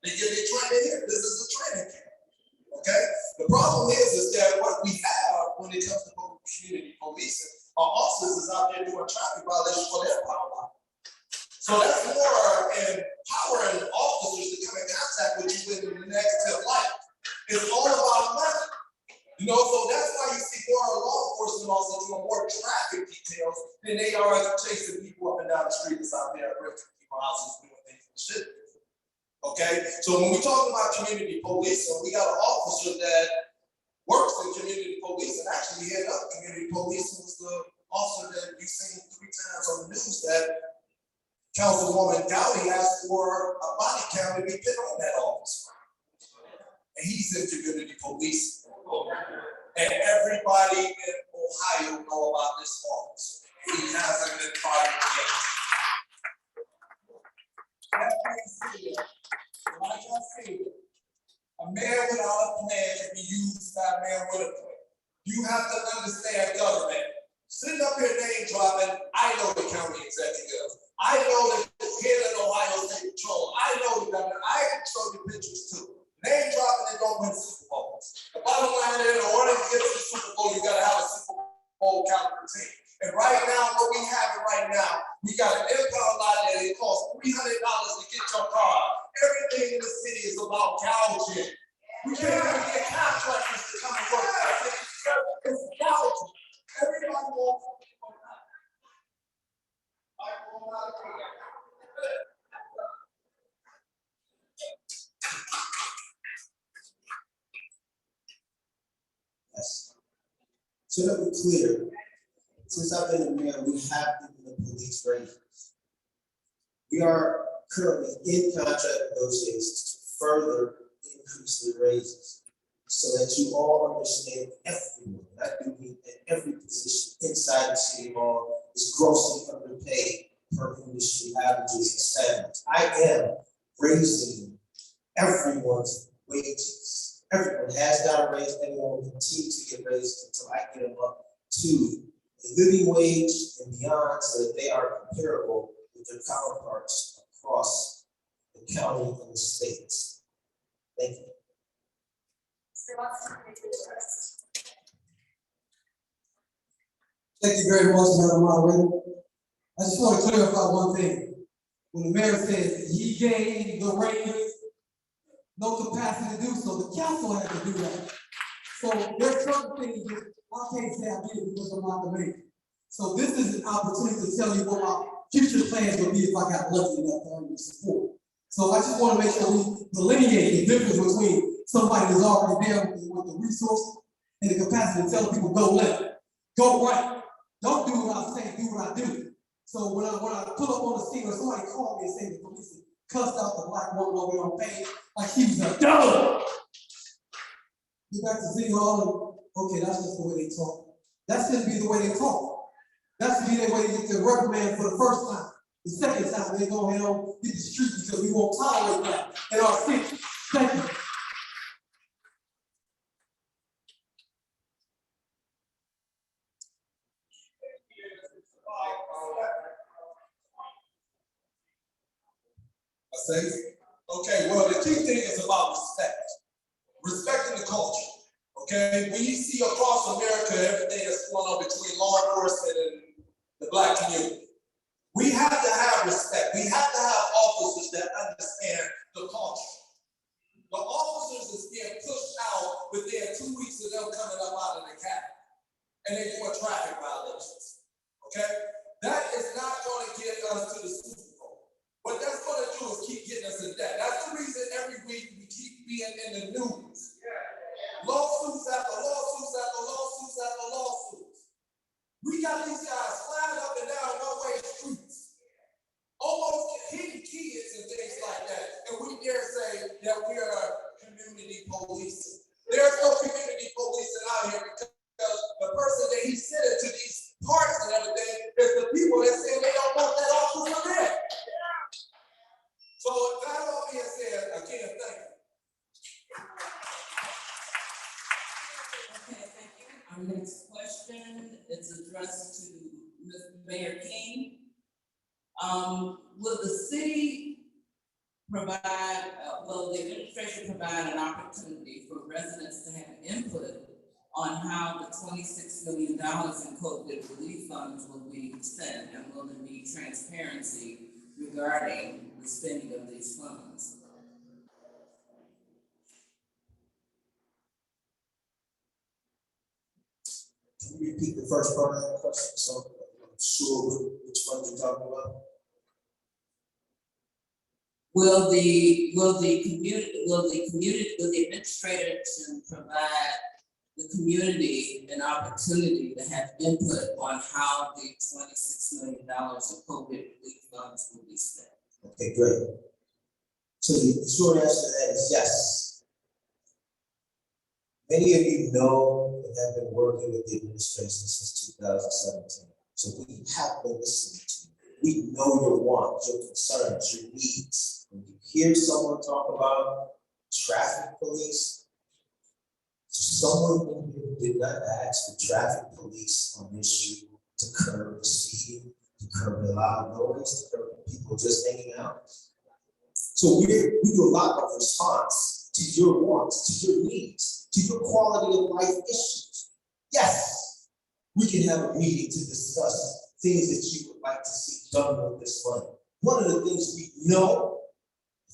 They get their training here. This is a training camp. Okay? The problem is that what we have when it comes to community policing, our officers is out there doing traffic violations for their power line. So that's more empowering officers to come in contact with you in the negative light. It's all about money. So that's why you see more law enforcement also doing more traffic details than they are chasing people up and down the street that's out there breaking people's houses, doing things they shouldn't do. Okay, so when we talk about community policing, we got an officer that works in community policing. Actually, head up community policing was the officer that you've seen 3 times on the news that Councilwoman Gowdy asked for a body cam to be put on that officer. And he's in community policing. And everybody in Ohio know about this officer. He hasn't been fired yet. Like I said, a man without a plan can be used by a man with a plan. You have to understand government. Sitting up here name dropping, I know the county executive. I know the head of Ohio State Patrol. I know the governor. I can show you pictures too. Name dropping and don't win Super Bowls. The bottom line is, in order to get to the Super Bowl, you gotta have a Super Bowl count We got an impound lot that it costs $300 to get your car. Everything in the city is about gouging. We can't even get contractors to come and work. It's gouging. Everybody wants something for nothing. Yes. So that we're clear, since I've been the mayor, we have given the police raises. We are currently in contract negotiations to further increase the raises so that you all understand everyone, I do mean that every position inside the city hall is grossly underpaid per industry averages and standards. I am raising everyone's wages. Everyone has got a raise, everyone will continue to get raised until I get them up to a living wage and beyond so that they are comparable with their counterparts across the county and the states. Thank you. Mr. Watson, please address. Thank you very much, Madam Moderator. I just want to clarify one thing. When the mayor says that he gave the raise, no capacity to do so, the council had to do that. So there's certain things that I can't say I did because I'm not the mayor. So this is an opportunity to tell you what my future plans would be if I got lucky enough to earn your support. So I just want to make sure we delineate the difference between somebody that's already there with the resources and the capacity to tell people go left, go right. Don't do what I say, do what I do. So when I pull up on the scene or somebody called me and say the police cussed out the black woman over on page like she was a dog. Get back to City Hall and okay, that's just the way they talk. That shouldn't be the way they talk. That should be the way they get their reprimand for the first time. The second time they go ahead and get the street because we won't tolerate that in our city. Thank you. Okay, well, the key thing is about respect. Respecting the culture. Okay, when you see across America everything that's going on between law enforcement and the black community, we have to have respect. We have to have officers that understand the culture. The officers is being pushed out within 2 weeks of them coming up out of the cabin, and they doing traffic violations. Okay, that is not going to get us to the Super Bowl. What that's going to do is keep getting us in debt. That's the reason every week we keep being in the news. Lawsuits after lawsuits after lawsuits after lawsuits. We got these guys flying up and down one-way streets, almost hitting kids and things like that, and we dare say that we are community policing. There's no community policing out here because the person that he's sending to these parks and everything is the people that say they don't want that officer there. So that all being said, again, thank you. Okay, thank you. Our next question is addressed to Mr. Mayor King. Will the city provide, will the administration provide an opportunity for residents to have input on how the $26 million in COVID relief funds will be spent, and will there be transparency regarding the spending of these funds? Can you repeat the first part of that question? So I'm sure which one you're talking about. Will the administration provide the community an opportunity to have input on how the $26 million in COVID relief funds will be spent? Okay, great. So the short answer to that is yes. Many of you know and have been working with the administration since 2017. So we have been listening to you. We know your wants, your concerns, your needs. When you hear someone talk about traffic police, someone in here did not ask for traffic police on this street to curb the speeding, to curb the loud noise, to curb people just hanging out. So we do a lot of response to your wants, to your needs, to your quality of life issues. Yes, we can have a meeting to discuss things that you would like to see done with this money. One of the things we know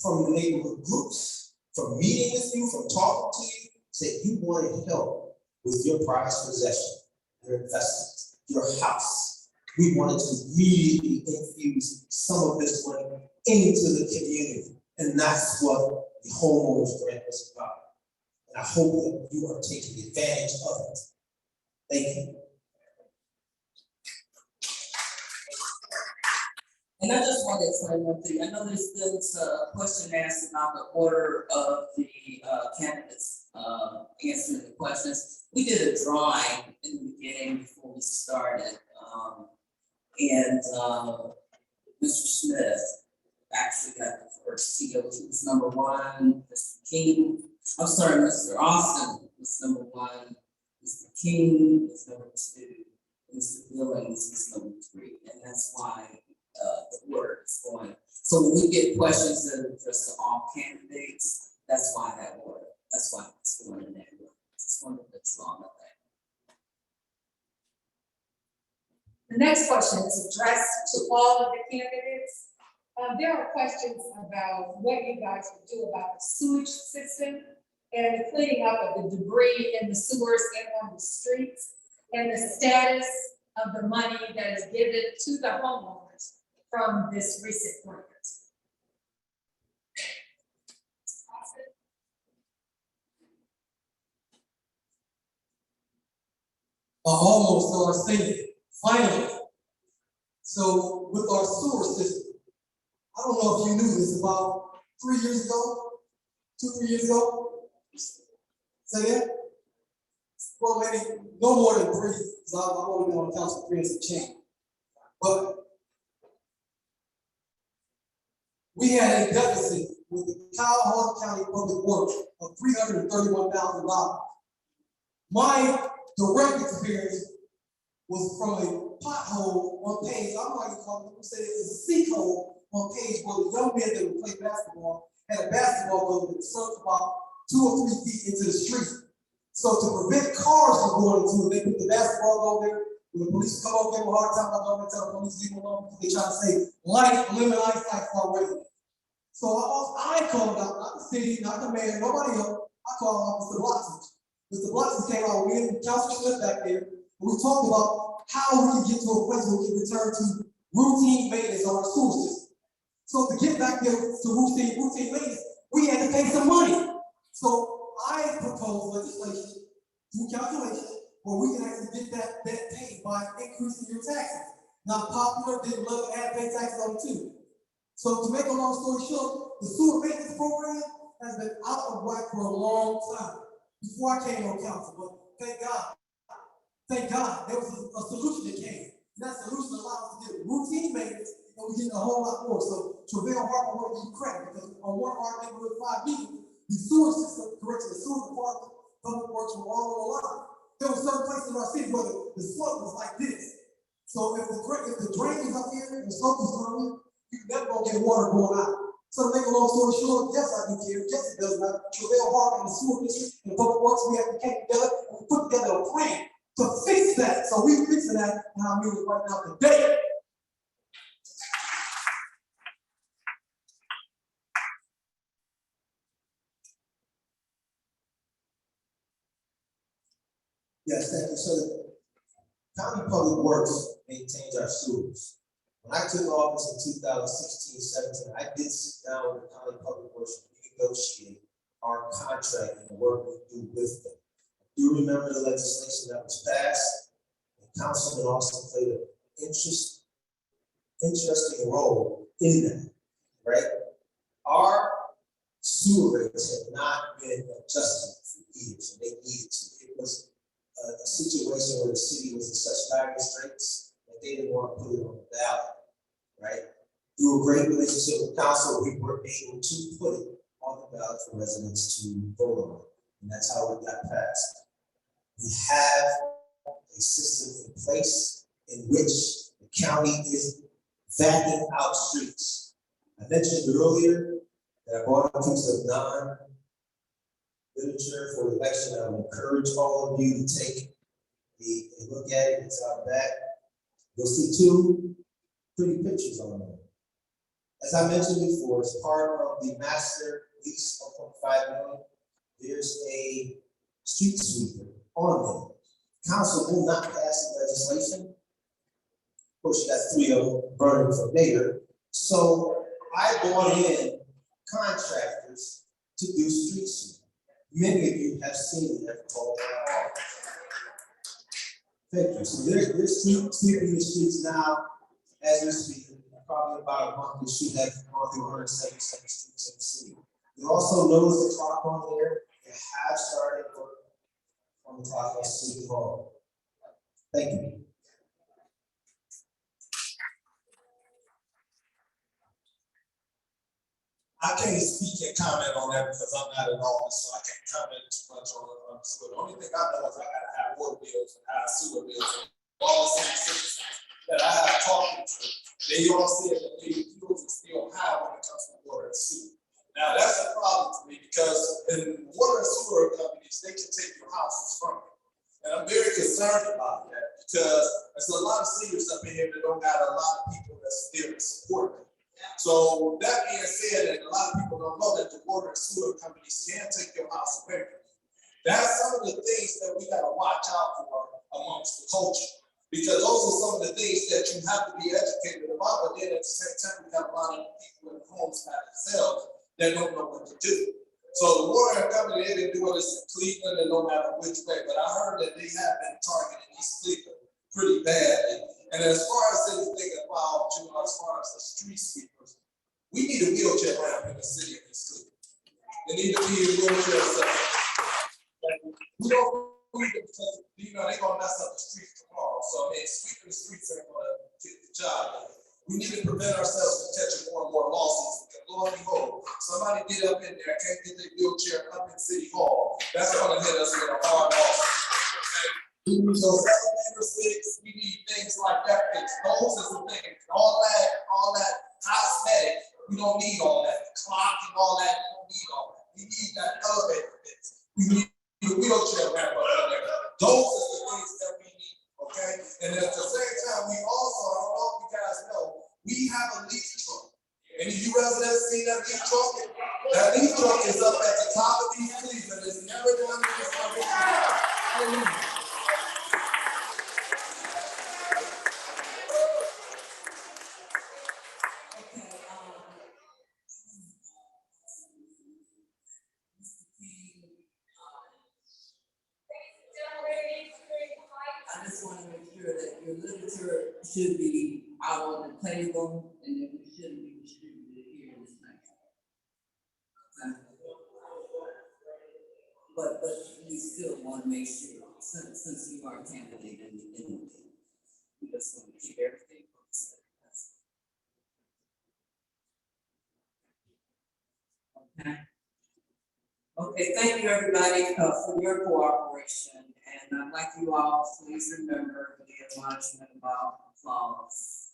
from the neighborhood groups, from meeting with you, from talking to you, is that you wanted help with your prized possession, your investment, your house. We wanted to immediately infuse some of this money into the community. And that's what the homeowners grant was about. And I hope that you are taking advantage of it. Thank you. And I just want to explain one thing. I know there's been a question asked about the order of the candidates answering the questions. We did a drawing in the beginning before we started. And Mr. Smith actually got the first. He was number one. Mr. King, I'm sorry, Mr. Austin was number one. Mr. King was number two. Mr. Billings was number three. And that's why the order is going. So when we get questions that are addressed to all candidates, that's why that order. That's why it's going in that order. Just wanted to long of that. The next question is addressed to all of the candidates. There are questions about what you guys would do about the sewage system and the cleaning up of the debris in the sewers and on the streets, and the status of the money that is given to the homeowners from this recent grant. Almost our city, finally. So with our sewer system, I don't know if you knew this, about 3 years ago, 2-3 years ago. Say that? Well, maybe no more than 3, because I've only been on the council for 3 years and change. But we had a deficit with the Cuyahoga County Public Works of $331,000. My direct experience was from a pothole on page, I'm not even calling it, say it's a sinkhole on page where the young men that would play basketball had a basketball goal that sunk about 2 or 3 feet into the street. So to prevent cars from going into it, they put the basketball goal there. When the police come over, give them a hard time, I'm going to tell the police leave them alone because they try to say light, lemon, ice, like already. So I called out, not the city, not the mayor, nobody else. I called out Mr. Bloxage. Mr. Bloxage came out, we and Councilor Smith back there, and we talked about how we can get to a place where we can return to routine maintenance on our sewer system. So to get back there to routine maintenance, we had to pay some money. So I proposed legislation, through calculation, where we can actually get that paid by increasing your taxes. Not popular, didn't love to add pay taxes on it too. So to make a long story short, the sewer maintenance program has been out of whack for a long time, before I came on council, but thank God, there was a solution that came. And that solution allowed us to get routine maintenance, and we're getting a whole lot more. So Travail Harper, I want to give you credit, because on one of our neighborhood 5 meetings, the sewer system, correction, the sewer department, public works were all on the line. There were certain places in our city where the slope was like this. So if the drain is up here and the slope is going, you're never gonna get water going out. So to make a long story short, yes, I do care. Yes, it does not. Travail Harper and the sewer district and the public works, we have to came together and we put together a plan to fix that. So we're fixing that, and I'm meeting right now today. Yes, thank you. So the County Public Works maintains our sewers. When I took office in 2016-17, I did sit down with the County Public Works and renegotiate our contract and the work we do with them. I do remember the legislation that was passed, and Councilman Austin played an interesting role in that, right? Our sewer rates have not been adjusted for years, and they needed to. It was a situation where the city was in such dire straits that they didn't want to put it on the ballot, right? Through a great relationship with council, we were able to put it on the ballot for residents to vote on it, and that's how it got passed. We have a system in place in which the county is vacuuming out streets. I mentioned earlier that I bought a piece of literature for the election. I would encourage all of you to take a look at it. It's out back. You'll see two pretty pictures on there. As I mentioned before, as part of the master lease of 0.5 million, there's a street sweeper on there. Council will not pass the legislation. Of course, you got three of them burning from there. So I brought in contractors to do street sweeping. Many of you have seen them called. Thank you. So they're sweeping the streets now as we speak. Probably about a month, we should have gone through 177 streets in the city. You also notice the clock on there. They have started work on the clock at City Hall. Thank you. I can't speak and comment on that because I'm not in office, so I can't comment too much on the sewer. The only thing I know is I gotta have water bills and high sewer bills and all the same citizens that I have talked to. They all said that their bills are still high when it comes to water and sewer. Now, that's a problem to me because in water and sewer companies, they can take your houses from you. And I'm very concerned about that because there's a lot of seniors up in here that don't got a lot of people that's there to support them. So that being said, and a lot of people don't know that the water and sewer companies can take your house away from you. That's some of the things that we gotta watch out for amongst the culture. Because those are some of the things that you have to be educated about, but then at the same time, we have a lot of people in homes by themselves that don't know what to do. So the water company, they've been doing this in Cleveland and no matter which way, but I heard that they have been targeting East Cleveland pretty badly. And as far as anything about, as far as the street sweepers, we need a wheelchair ramp in the city of East Cleveland. There need to be a wheelchair system. We don't need it because, they're gonna mess up the streets tomorrow. So I mean, sweeping the streets ain't gonna get the job done. We need to prevent ourselves from catching more and more losses. Because Lord behold, somebody get up in there, can't get their wheelchair up in City Hall. That's gonna hit us with a hard loss. So elevator fix, we need things like that fixed. Those are the things. All that cosmetic, we don't need all that. The clock and all that, we don't need all that. We need that elevator fix. We need the wheelchair ramp up in there. Those are the things that we need, okay? And at the same time, we also, I don't know if you guys know, we have a leaf truck. Any of you residents see that leaf truck? That leaf truck is up at the top of these trees and it's never going to be something. I just want to make sure that your literature should be out on the table and that we shouldn't be distributed here in this next. But we still want to make sure, since you are a candidate and we just want to keep everything. Okay. Okay, thank you everybody for your cooperation, and I'd like you all to please remember the admonishment about applause.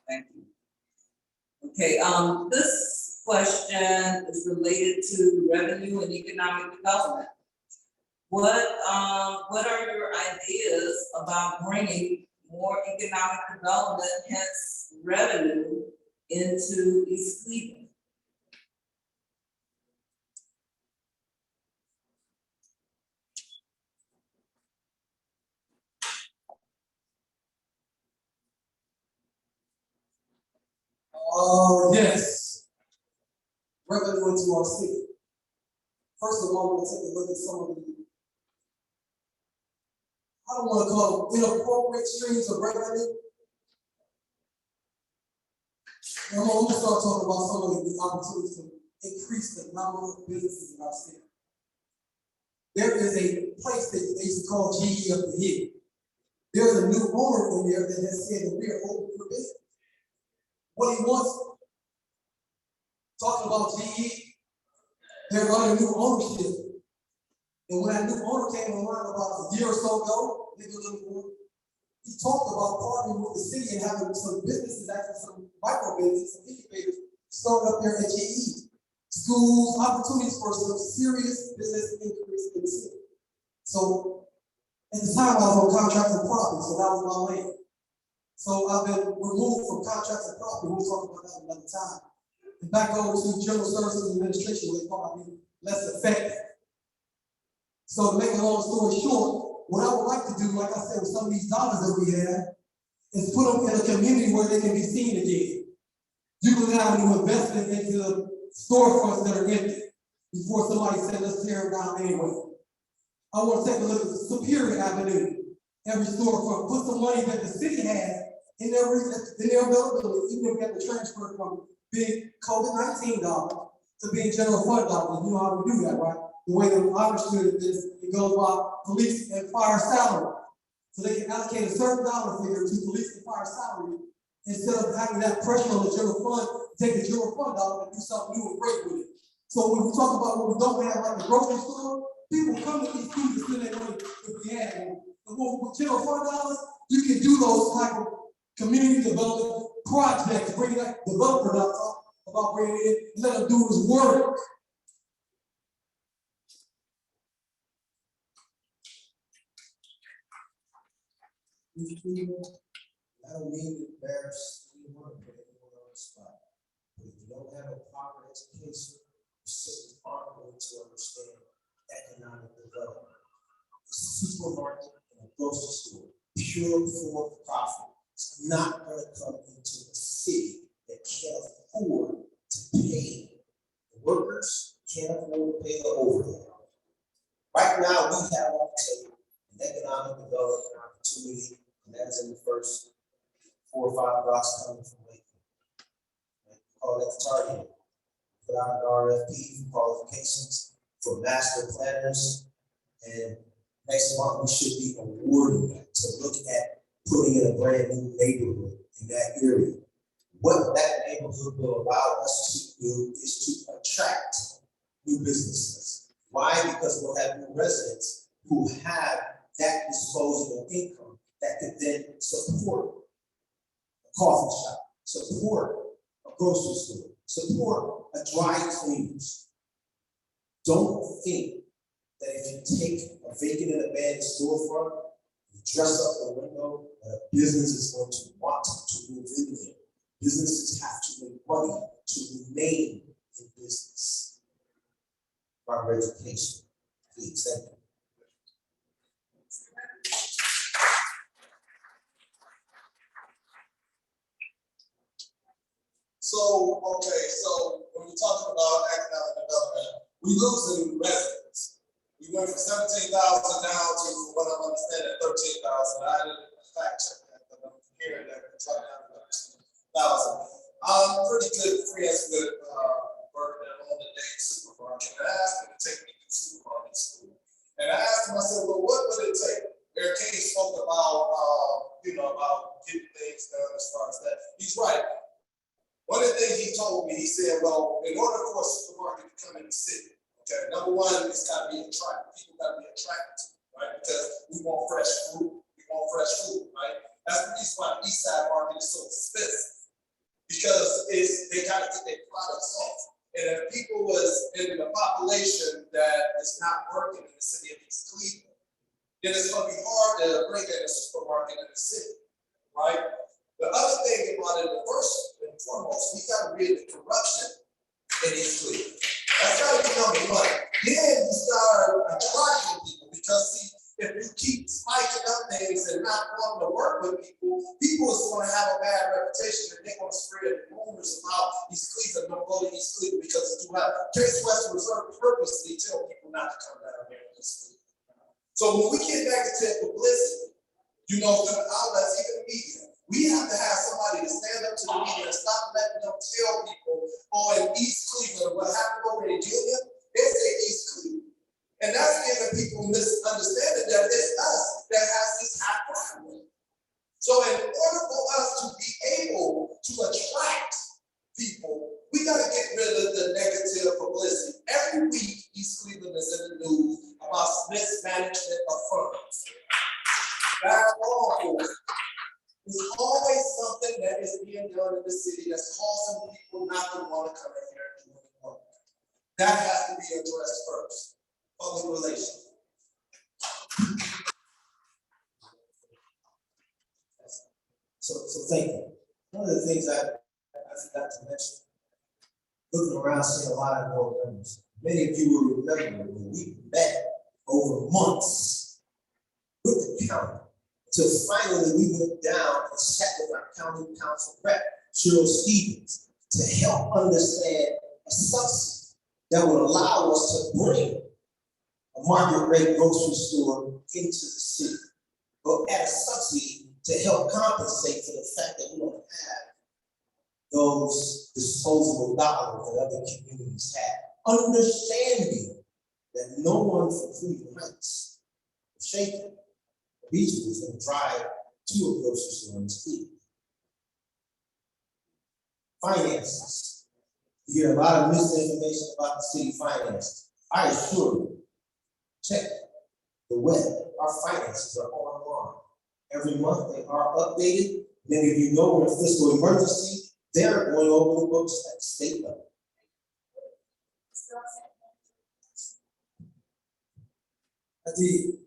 Thank you. Okay, this question is related to revenue and economic development. What are your ideas about bringing more economic development, hence revenue, into East Cleveland? Yes. Revenue into our city. First of all, we'll take a look at some of the, I don't want to call them inappropriate streams of revenue. And I'm gonna start talking about some of the opportunities to increase the number of businesses in our city. There is a place that they used to call GE up the hill. There's a new owner in there that has said that we are open for business. What he wants, talking about GE, they're under new ownership. And when that new owner came around about a year or so ago, maybe a little more, he talked about partnering with the city and having some businesses, actually some micro businesses, some incubators, starting up there at GE. Schools, opportunities for some serious business increase in the city. So at the time I was on contract and property, so that was my lane. So I've been removed from contracts and property. We'll talk about that another time. And back over to general services and administration, where they probably be less effective. So to make a long story short, what I would like to do, like I said, with some of these dollars that we have, is put them in a community where they can be seen again. Euclid Avenue investment into the storefronts that are empty before somebody said, let's tear them down anyway. I want to take a look at Superior Avenue, every storefront, put some money that the city has in their availability, even if we have to transfer from being COVID-19 dollars to being general fund dollars. You know how to do that, right? The way that I understood it is it goes by police and fire salary. So they can allocate a certain dollar figure to police and fire salary instead of having that pressure on the general fund, take the general fund dollar and do something new and great with it. So when we talk about what we don't have, like the grocery store, people come to these schools to spend their money if we had one. And with general fund dollars, you can do those type of community development projects, bring that developer up about bringing it in, let them do his work. I don't mean to embarrass anyone or put anyone on the spot, but if you don't have a proper education, you simply aren't going to understand economic development. A supermarket and a grocery store, pure for profit, is not going to come into a city that can't afford to pay the workers, can't afford to pay the overhead. Right now, we have on the table an economic development opportunity, and that's in the first 4 or 5 blocks coming from Lakewood. We call that the target. Put out an RFP for qualifications for master planners, and next month we should be awarding that to look at putting in a brand new neighborhood in that area. What that neighborhood will allow us to do is to attract new businesses. Why? Because we'll have new residents who have that disposable income that could then support a coffee shop, support a grocery store, support a dry cleaners. Don't think that if you take a vacant and abandoned storefront, you dress up the window, that a business is going to want to move in there. Businesses have to make money to remain in business. Proper education, please, thank you. So, okay, so when we're talking about economic development, we losing residents. We went from 17,000 down to, from what I'm understanding, 13,000. I didn't fact check that, but I'm hearing that we're trying down to 13,000. I'm pretty good friends with working at Home and Day Supermarket, and I asked him to take me to supermarket school. And I asked him, I said, well, what would it take? Eric King spoke about, about getting things done as far as that. He's right. One of the things he told me, he said, well, in order for a supermarket to come in the city, okay, number one, it's got to be attractive. People got to be attracted to it, right? Because we want fresh fruit. We want fresh food, right? That's the reason why the East Side market is so expensive. Because they got to get their products off. And if people was in the population that is not working in the city of East Cleveland, then it's going to be hard to bring in a supermarket in the city, right? The other thing about it, first and foremost, we got to rid the corruption in East Cleveland. That's got to be number one. Then you start attracting people, because see, if you keep spiking up things and not wanting to work with people, people is going to have a bad reputation, and they're going to spread rumors about East Cleveland. Don't go to East Cleveland because it's too hot. Case West Reserve purposely tell people not to come down here in East Cleveland. So when we get back to publicity, through the outlets, even the media, we have to have somebody to stand up to the media and stop letting them tell people, oh, in East Cleveland, what happened over in Gilliam, they say East Cleveland. And that's giving people misunderstanding that it's us that has this high crime. So in order for us to be able to attract people, we got to get rid of the negative publicity. Every week, East Cleveland is in the news about mismanagement of funds. That's all. There's always something that is being done in the city that's causing people not to want to come in here and do any work. That has to be addressed first. Public relations. So thank you. One of the things I forgot to mention, looking around, seeing a lot of board members. Many of you will remember when we met over months with the county, till finally we went down and sat with our county council rep, Cheryl Stevens, to help understand a subsidy that would allow us to bring a market rate grocery store into the city, but at a subsidy to help compensate for the fact that we don't have those disposable dollars that other communities have. Understanding that no one from Cleveland Heights, Shaken, Beachwood is going to drive to a grocery store in Cleveland. Finances. You hear a lot of misinformation about the city finances. I assure you, check the web. Our finances are online. Every month they are updated. Many of you know we're in fiscal emergency. They're going over the books at the state level. I did.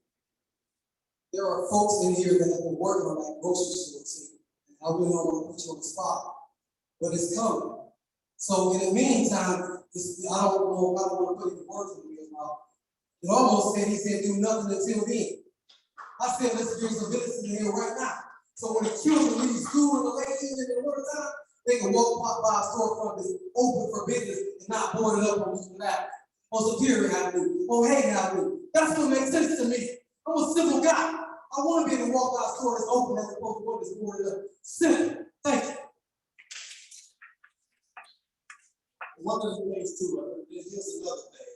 There are folks in here that have been working on that grocery store team. And I really don't want to put you on the spot, but it's coming. So in the meantime, I don't want to put any words in your mouth. It almost said he said do nothing until then. I feel this brings a business in here right now. So when the children leave school in the late evening in the wintertime, they can walk by a storefront that's open for business and not boarded up on Houston Avenue, on Superior Avenue, on Hayden Avenue. That's what makes sense to me. I'm a simple guy. I want to be able to walk by a store that's open as opposed to one that's boarded up. Simple. Thank you. One of the things too, here's another thing.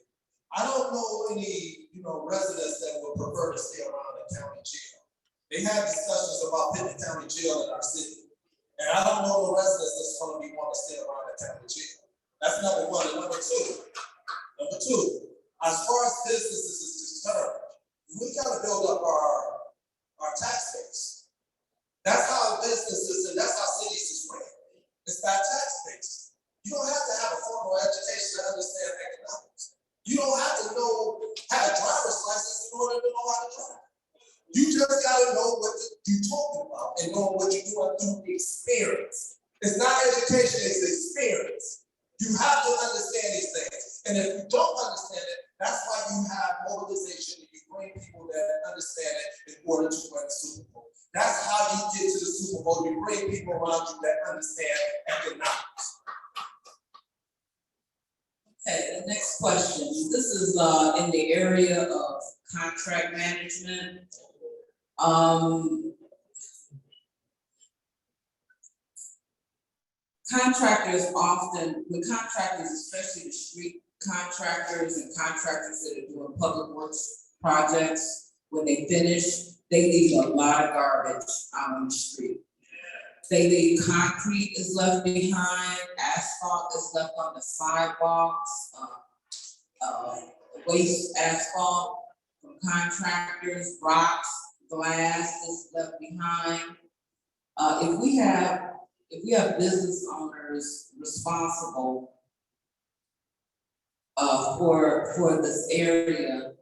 I don't know any, residents that would prefer to stay around the county jail. They have discussions about putting the county jail in our city. And I don't know the residents that's gonna want to stay around the county jail. That's number one. And number two, as far as businesses is concerned, we gotta build up our tax base. That's how businesses and that's how cities is ran. It's by tax base. You don't have to have a formal education to understand economics. You don't have to have a driver's license in order to know how to drive. You just gotta know what you're talking about and know what you're doing through experience. It's not education, it's experience. You have to understand these things. And if you don't understand it, that's why you have mobilization and you bring people that understand it in order to win the Super Bowl. That's how you get to the Super Bowl. You bring people around you that understand economics. Okay, the next question. This is in the area of contract management. Contractors often, the contractors, especially the street contractors and contractors that are doing public works projects, when they finish, they leave a lot of garbage out on the street. They leave concrete is left behind, asphalt is left on the sidewalks, waste asphalt from contractors, rocks, glass is left behind. If we have business owners responsible for this area,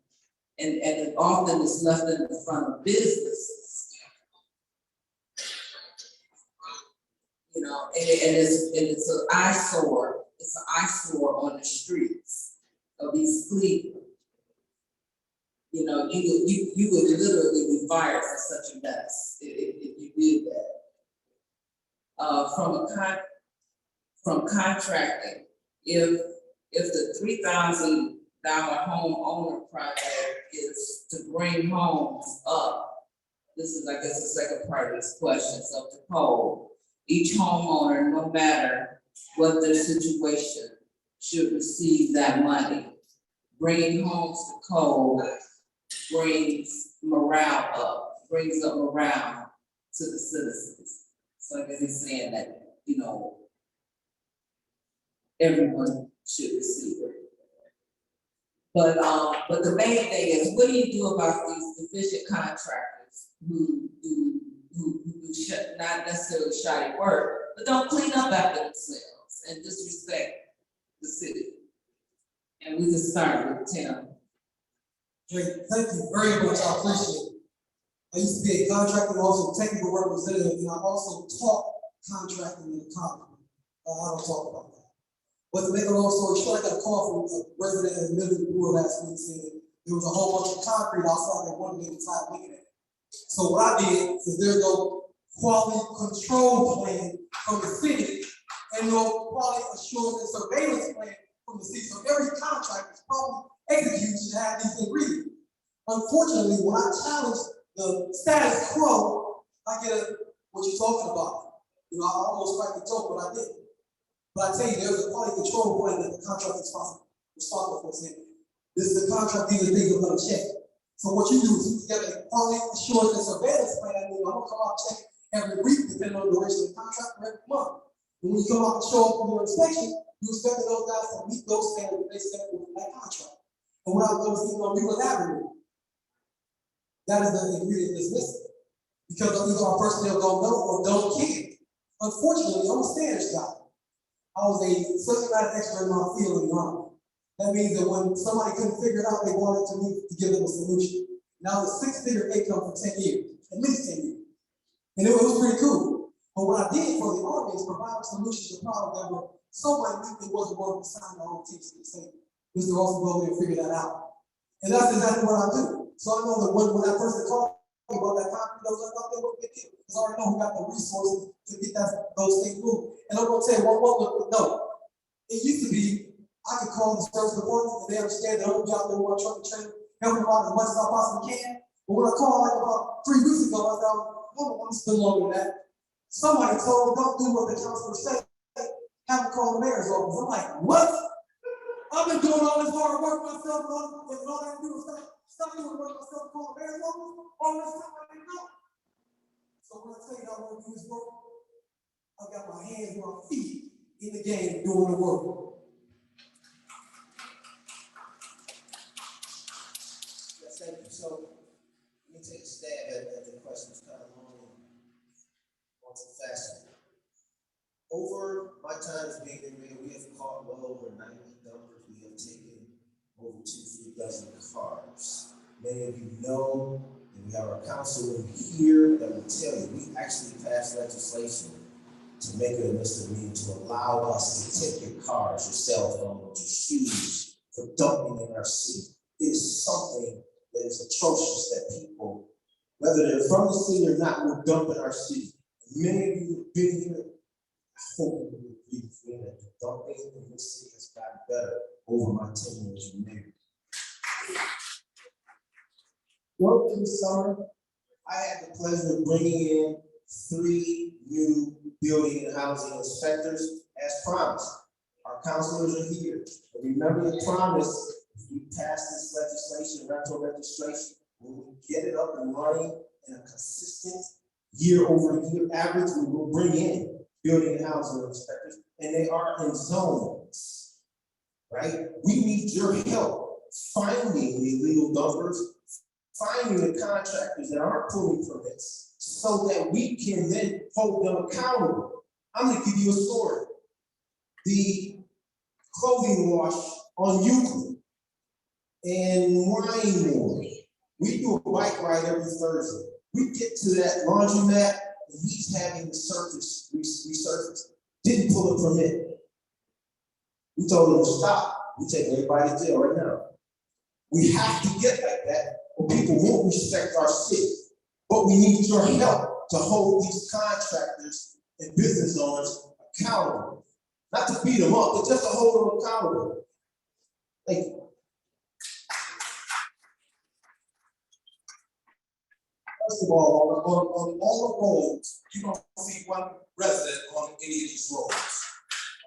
and it often is left in the front of businesses. And it's an eyesore. It's an eyesore on the streets of East Cleveland. You would literally be fired for such a mess if you did that. From contracting, if the $3,000 homeowner project is to bring homes up, this is, I guess, the second part of this question, it's up to code. Each homeowner, no matter what their situation, should receive that money. Bringing homes to code brings morale up, brings up morale to the citizens. So I guess he's saying that, everyone should receive it. But the main thing is, what do you do about these deficient contractors who not necessarily shoddy work, but don't clean up after themselves and disrespect the city? And we can start with Tim. Great, thank you very much, I appreciate it. I used to be a contractor and also technical representative, and I also taught contracting in the college. I don't talk about that. But to make a long story short, I got a call from a resident in the middle of the brewer last week saying there was a whole bunch of concrete outside that one day tired looking at it. So what I did is there's no quality control plan from the city and no quality assurance and surveillance plan from the city. So every contractor is probably executed should have these things read. Unfortunately, when I challenge the status quo, I get what you're talking about. You know, I almost cracked the joke, but I didn't. But I tell you, there's a quality control plan that the contract is responsible for saying. This is the contract, these are things we're gonna check. So what you do is you get a quality assurance and surveillance plan, and I'm gonna come out and check every week, depending on the duration of the contract, or every month. And when you come out and show up for your inspection, you expect those guys to meet those standards that they set with that contract. And what I'm gonna see on you elaborate, that is the ingredient that's missing. Because either our personnel don't know or don't care. Unfortunately, I'm a standards guy. I was a subject matter expert in my field in the Army. That means that when somebody couldn't figure it out, they wanted to me to give them a solution. Now it's a 6-figure income for 10 years, at least 10 years. And it was pretty cool. But what I did for the Army is provide solutions to problems that were so minute it wasn't worth the sign the whole team to say, Mr. Austin, go ahead and figure that out. And that's exactly what I do. So I know that when that person called me about that concrete, I was like, okay, what big deal? Because I already know who got the resources to get those things moved. And I'm gonna tell you no. It used to be I could call the service department and they understand that I'm gonna be out there with my truck and trailer, help them out as much as I possibly can. But when I called like about 3 weeks ago, I thought, I'm still longer than that. Somebody told me don't do what the counselor said, have them call the mayor's office. I'm like, what? I've been doing all this hard work myself, and all I do is stop doing work myself, call the mayor's office, all this stuff I didn't know. So when I tell you I want to do this work, I got my hands and my feet in the game doing the work. Yes, thank you. So let me take a stab at the questions kind of long and on some fast. Over my time as being in mayor, we have caught well over 90 dumpers. We have taken over 2-3 dozen cars. Many of you know, and we have our councilman here that will tell you, we actually passed legislation to make it a misdemeanor to allow us to take your cars, your cell phones, your shoes for dumping in our city. It is something that is atrocious that people, whether they're from the city or not, will dump in our city. Many of you have been here. I hope you will agree with me that the dumping in this city has gotten better over my 10 years as mayor. Work this summer, I had the pleasure of bringing in 3 new building and housing inspectors as promised. Our councilors are here. But remember the promise, if we pass this legislation, rental registration, when we get it up and running in a consistent year-over-year average, we will bring in building and housing inspectors, and they are in zones, right? We need your help finding the illegal dumpers, finding the contractors that aren't pulling permits, so that we can then hold them accountable. I'm gonna give you a story. The clothing wash on Euclid and Wine, we do a bike ride every Thursday. We get to that laundromat and he's having the surface resurfaced. Didn't pull a permit. We told him to stop. We take everybody to jail right now. We have to get like that, or people won't respect our city. But we need your help to hold these contractors and business owners accountable. Not to beat them up, but just to hold them accountable. Thank you. First of all, on all the roads, you don't see one resident on any of these roads.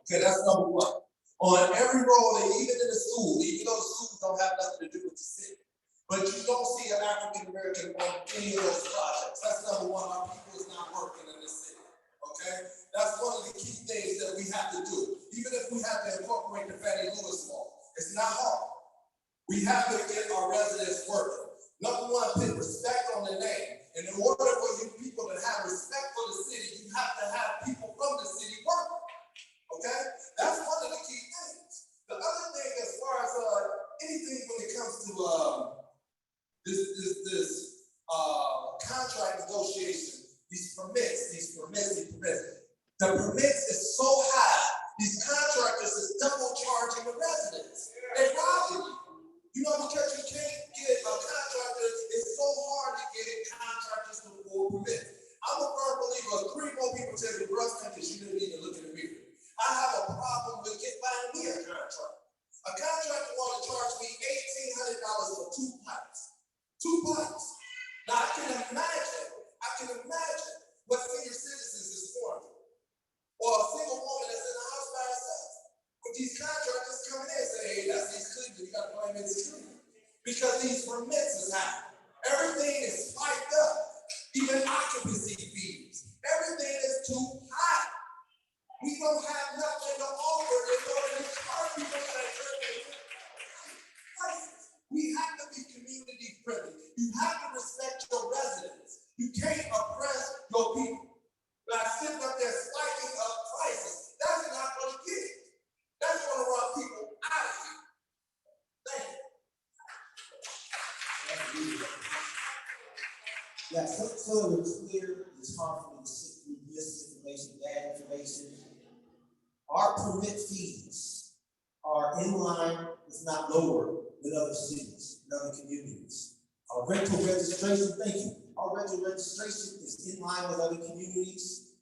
Okay, that's number one. On every road, and even in the school, even though the schools don't have nothing to do with the city, but you don't see an African American on any of those projects. That's number one. Our people is not working in this city. Okay, that's one of the key things that we have to do. Even if we have to incorporate the Fannie Lewis law, it's not hard. We have to get our residents working. Number one, put respect on the name. And in order for you people to have respect for the city, you have to have people from the city working. Okay? That's one of the key things. The other thing, as far as anything when it comes to this these contractors coming in say, hey, that's East Cleveland, you gotta blame East Cleveland. Because these permits is happening. Everything is spiked up, even occupancy fees. Everything is too high. We don't have nothing to offer in order to charge people that prices. We have to be community friendly. You have to respect your residents. You can't oppress your people. By sitting up there spiking up prices, that's not going to get it. That's going to run people out of here. Thank you. Yeah, so it was clear, it's hard for me to sit through misinformation, bad information. Our permit fees are in line, if not lower, than other cities and other communities. Our rental registration, thank you. Our rental registration is in line with other communities,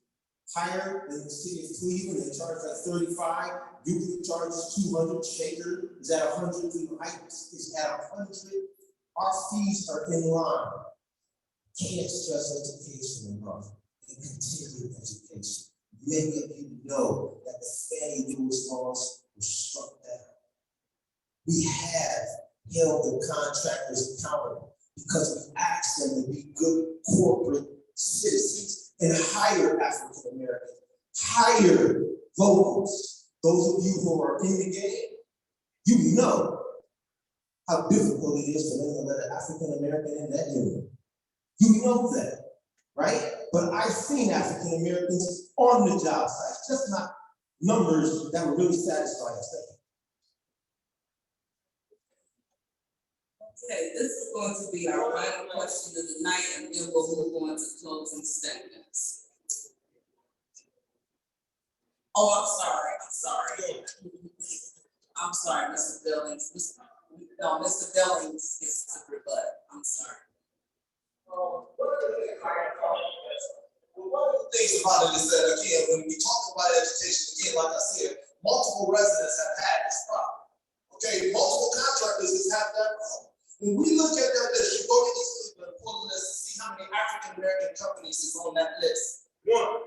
higher than the city of Cleveland. They charge like 35. Duke charges 200. Shaker is at 100. Cleveland Heights is at 100. Our fees are in line. Can't stress education enough and continuing education. Many of you know that the Fannie Lewis laws were struck down. We have held the contractors accountable because we asked them to be good corporate citizens and hire African Americans, hire locals. Those of you who are in the game, you know how difficult it is for them to let an African American in that union. You know that, right? But I've seen African Americans on the job site, just not numbers that were really satisfying. Okay, this is going to be our final question of the night, and then we'll move on to closing statements. Oh, I'm sorry, Mr. Billings. Mr. Billings gets to rebut. I'm sorry. One of the things about it is that, again, when we talk about education, again, like I said, multiple residents have had this problem. Okay, multiple contractors have that problem. When we look at that list, you go to East Cleveland and pull the list and see how many African American companies is on that list. One.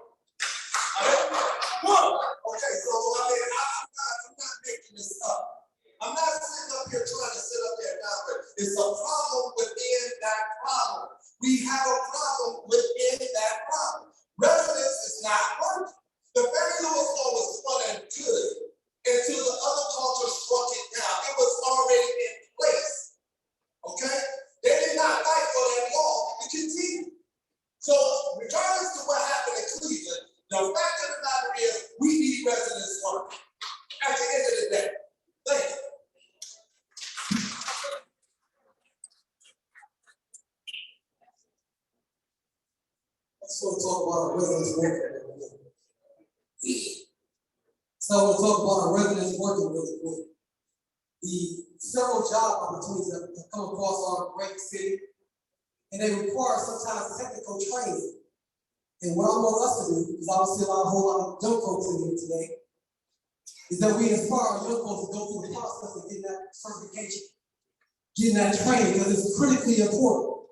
Okay, so I'm not making this up. I'm not sitting up here trying to sit up there now, but it's a problem within that problem. We have a problem within that problem. Residence is not working. The Fannie Lewis law was running good until the other culture struck it down. It was already in place. Okay? They did not fight for that law to continue. So, regardless of what happened in Cleveland, the fact of the matter is we need residence work. At the end of the day. Thank you. So we'll talk about our residents working really quick. So we'll talk about our residents working really quick. The several job opportunities that come across our great city, and they require sometimes technical training. And what I want us to do, because I don't see a whole lot of young folks in here today, is that we inspire young folks to go through the process of getting that certification, getting that training, because it's critically important.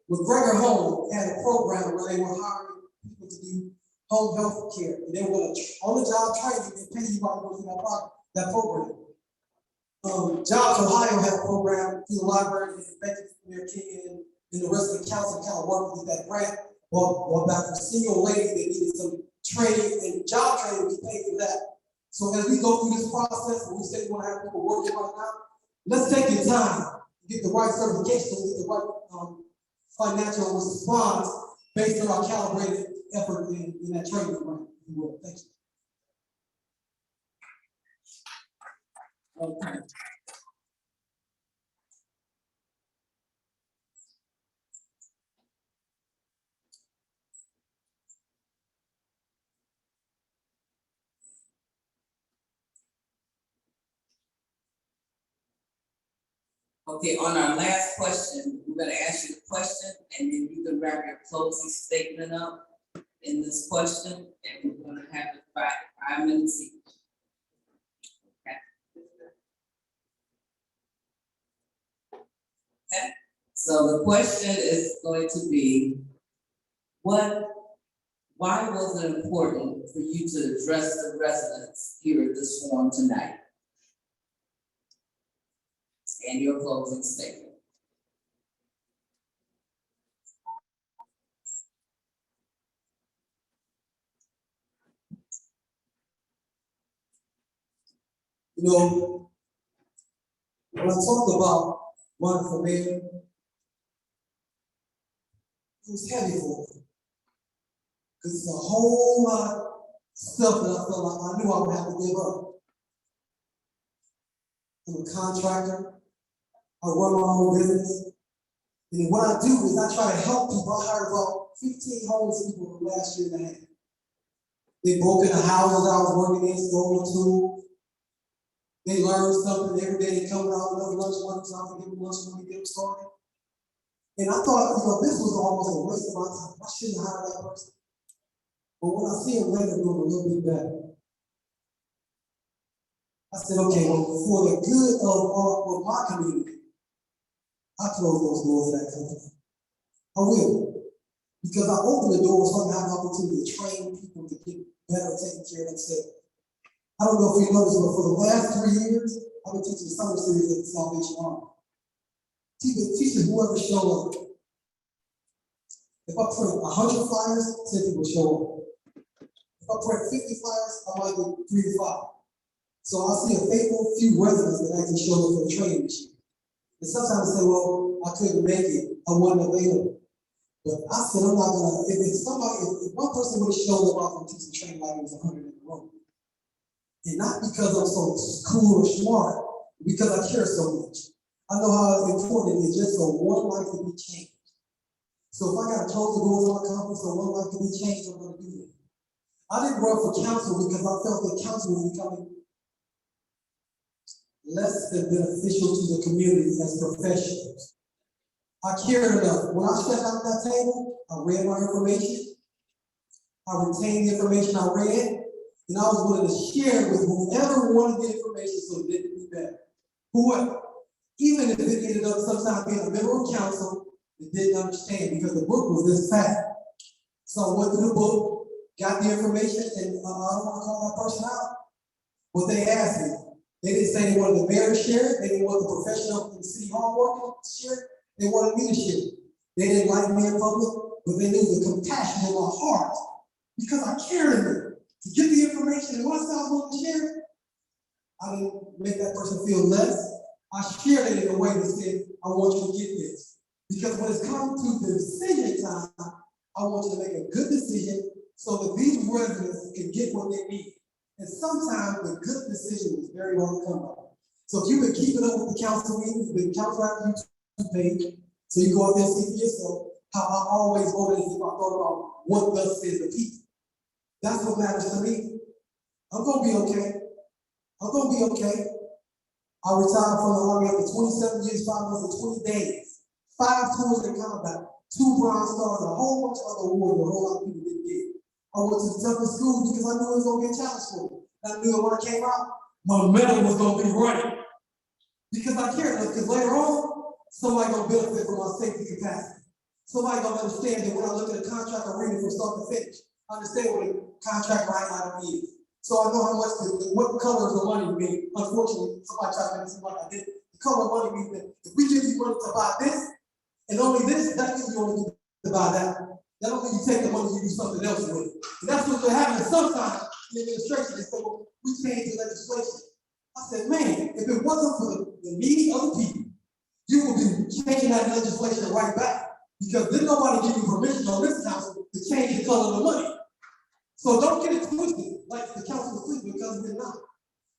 McGregor Home had a program where they were hiring people to do home health care. And they were on-the-job training and pay you while you go through that program. Jobs Ohio had a program through the library, and thank you for their King and the rest of the council kind of worked with that grant. Well, back for single ladies that needed some training and job training, we paid for that. So as we go through this process, and we say we want to have people working right now, let's take your time, get the right certification, get the right financial response based on our calibrated effort in that training grant. Thank you. Okay. Okay, on our last question, we're gonna ask you the question, and then you can wrap your closing statement up in this question, and we're gonna have it 5 minutes each. Okay. Okay, so the question is going to be, what Why was it important for you to address the residents here at this forum tonight? And your closing statement. You know, when I talk about running for mayor, it was heavy for me. Because it's a whole lot of stuff that I felt like I knew I would have to give up. I'm a contractor. I run my own business. And what I do is I try to help people. I hired about 15 homeless people the last year and a half. They broke into houses I was working in, stole tools. They learned something every day. They come out another lunch money, so I can give them lunch money, get them started. And I thought, this was almost a waste of my time. I shouldn't hire that person. But when I see them later doing a little bit better, I said, okay, well, for the good of my community, I close those doors to that company. I will. Because I open the door so I can have an opportunity to train people to get better at taking care of themselves. I don't know if you noticed, but for the last 3 years, I've been teaching summer series at the Salvation Army. Teaching whoever showed up. If I print 100 flyers, 10 people show up. If I print 50 flyers, I might get 3 to 5. So I see a faithful few residents that actually show up for the training this year. And sometimes they say, well, I couldn't make it, I wasn't available. But I said, I'm not gonna, if one person would have showed up off and teaching training like it was 100 in the room. And not because I'm so cool or smart, but because I care so much. I know how important it is just for one life to be changed. So if I gotta close the doors on my company so one life can be changed, I'm gonna do that. I didn't run for council because I felt that council was becoming less than beneficial to the community as professionals. I cared enough. When I stepped out that table, I read my information. I retained the information I read, and I was willing to share with whoever wanted the information so that it could be better. Whoever. Even if it ended up sometimes being a member of council that didn't understand because the book was this fat. So I went through the book, got the information, and I don't want to call that person out. But they asked me. They didn't say they wanted the mayor to share it. They didn't want the professional in the city hall working to share it. They wanted me to share it. They didn't like me in public, but they knew the compassion in my heart because I cared enough to get the information. And once I was willing to share it, I didn't make that person feel less. I shared it in a way that said, I want you to get this. Because when it's come to the decision time, I want you to make a good decision so that these residents can get what they need. And sometimes the good decision is very hard to come by. So if you've been keeping up with the council meetings, the council after YouTube page, so you go out there and see for yourself how I always voted as if I thought about what thus says the people. That's what matters to me. I'm gonna be okay. I'm gonna be okay. I retired from the Army after 27 years, 5 months, and 20 days. 5 tours in combat, 2 Bronze Stars, a whole bunch of other awards that a whole lot of people didn't get. I went to the toughest school because I knew it was gonna be a challenge for me. I knew that when I came out, my medal was gonna be running. Because I cared enough, because later on, somebody gonna benefit from my safety capacity. Somebody gonna understand that when I look at a contract, I'm reading from start to finish. I understand what a contract right item is. So I know how much, what color is the money mean. Unfortunately, somebody tried to make some money. I did. The color of money means that if we give you money to buy this, and only this, that means you only need to buy that. That don't mean you take the money, you do something else with it. And that's what they're having sometimes in the administration. They say, well, we changed the legislation. I said, man, if it wasn't for the needy of the people, you would be changing that legislation right back. Because then nobody give you permission on this council to change the color of the money. So don't get it twisted, like the council is twisted, because we're not.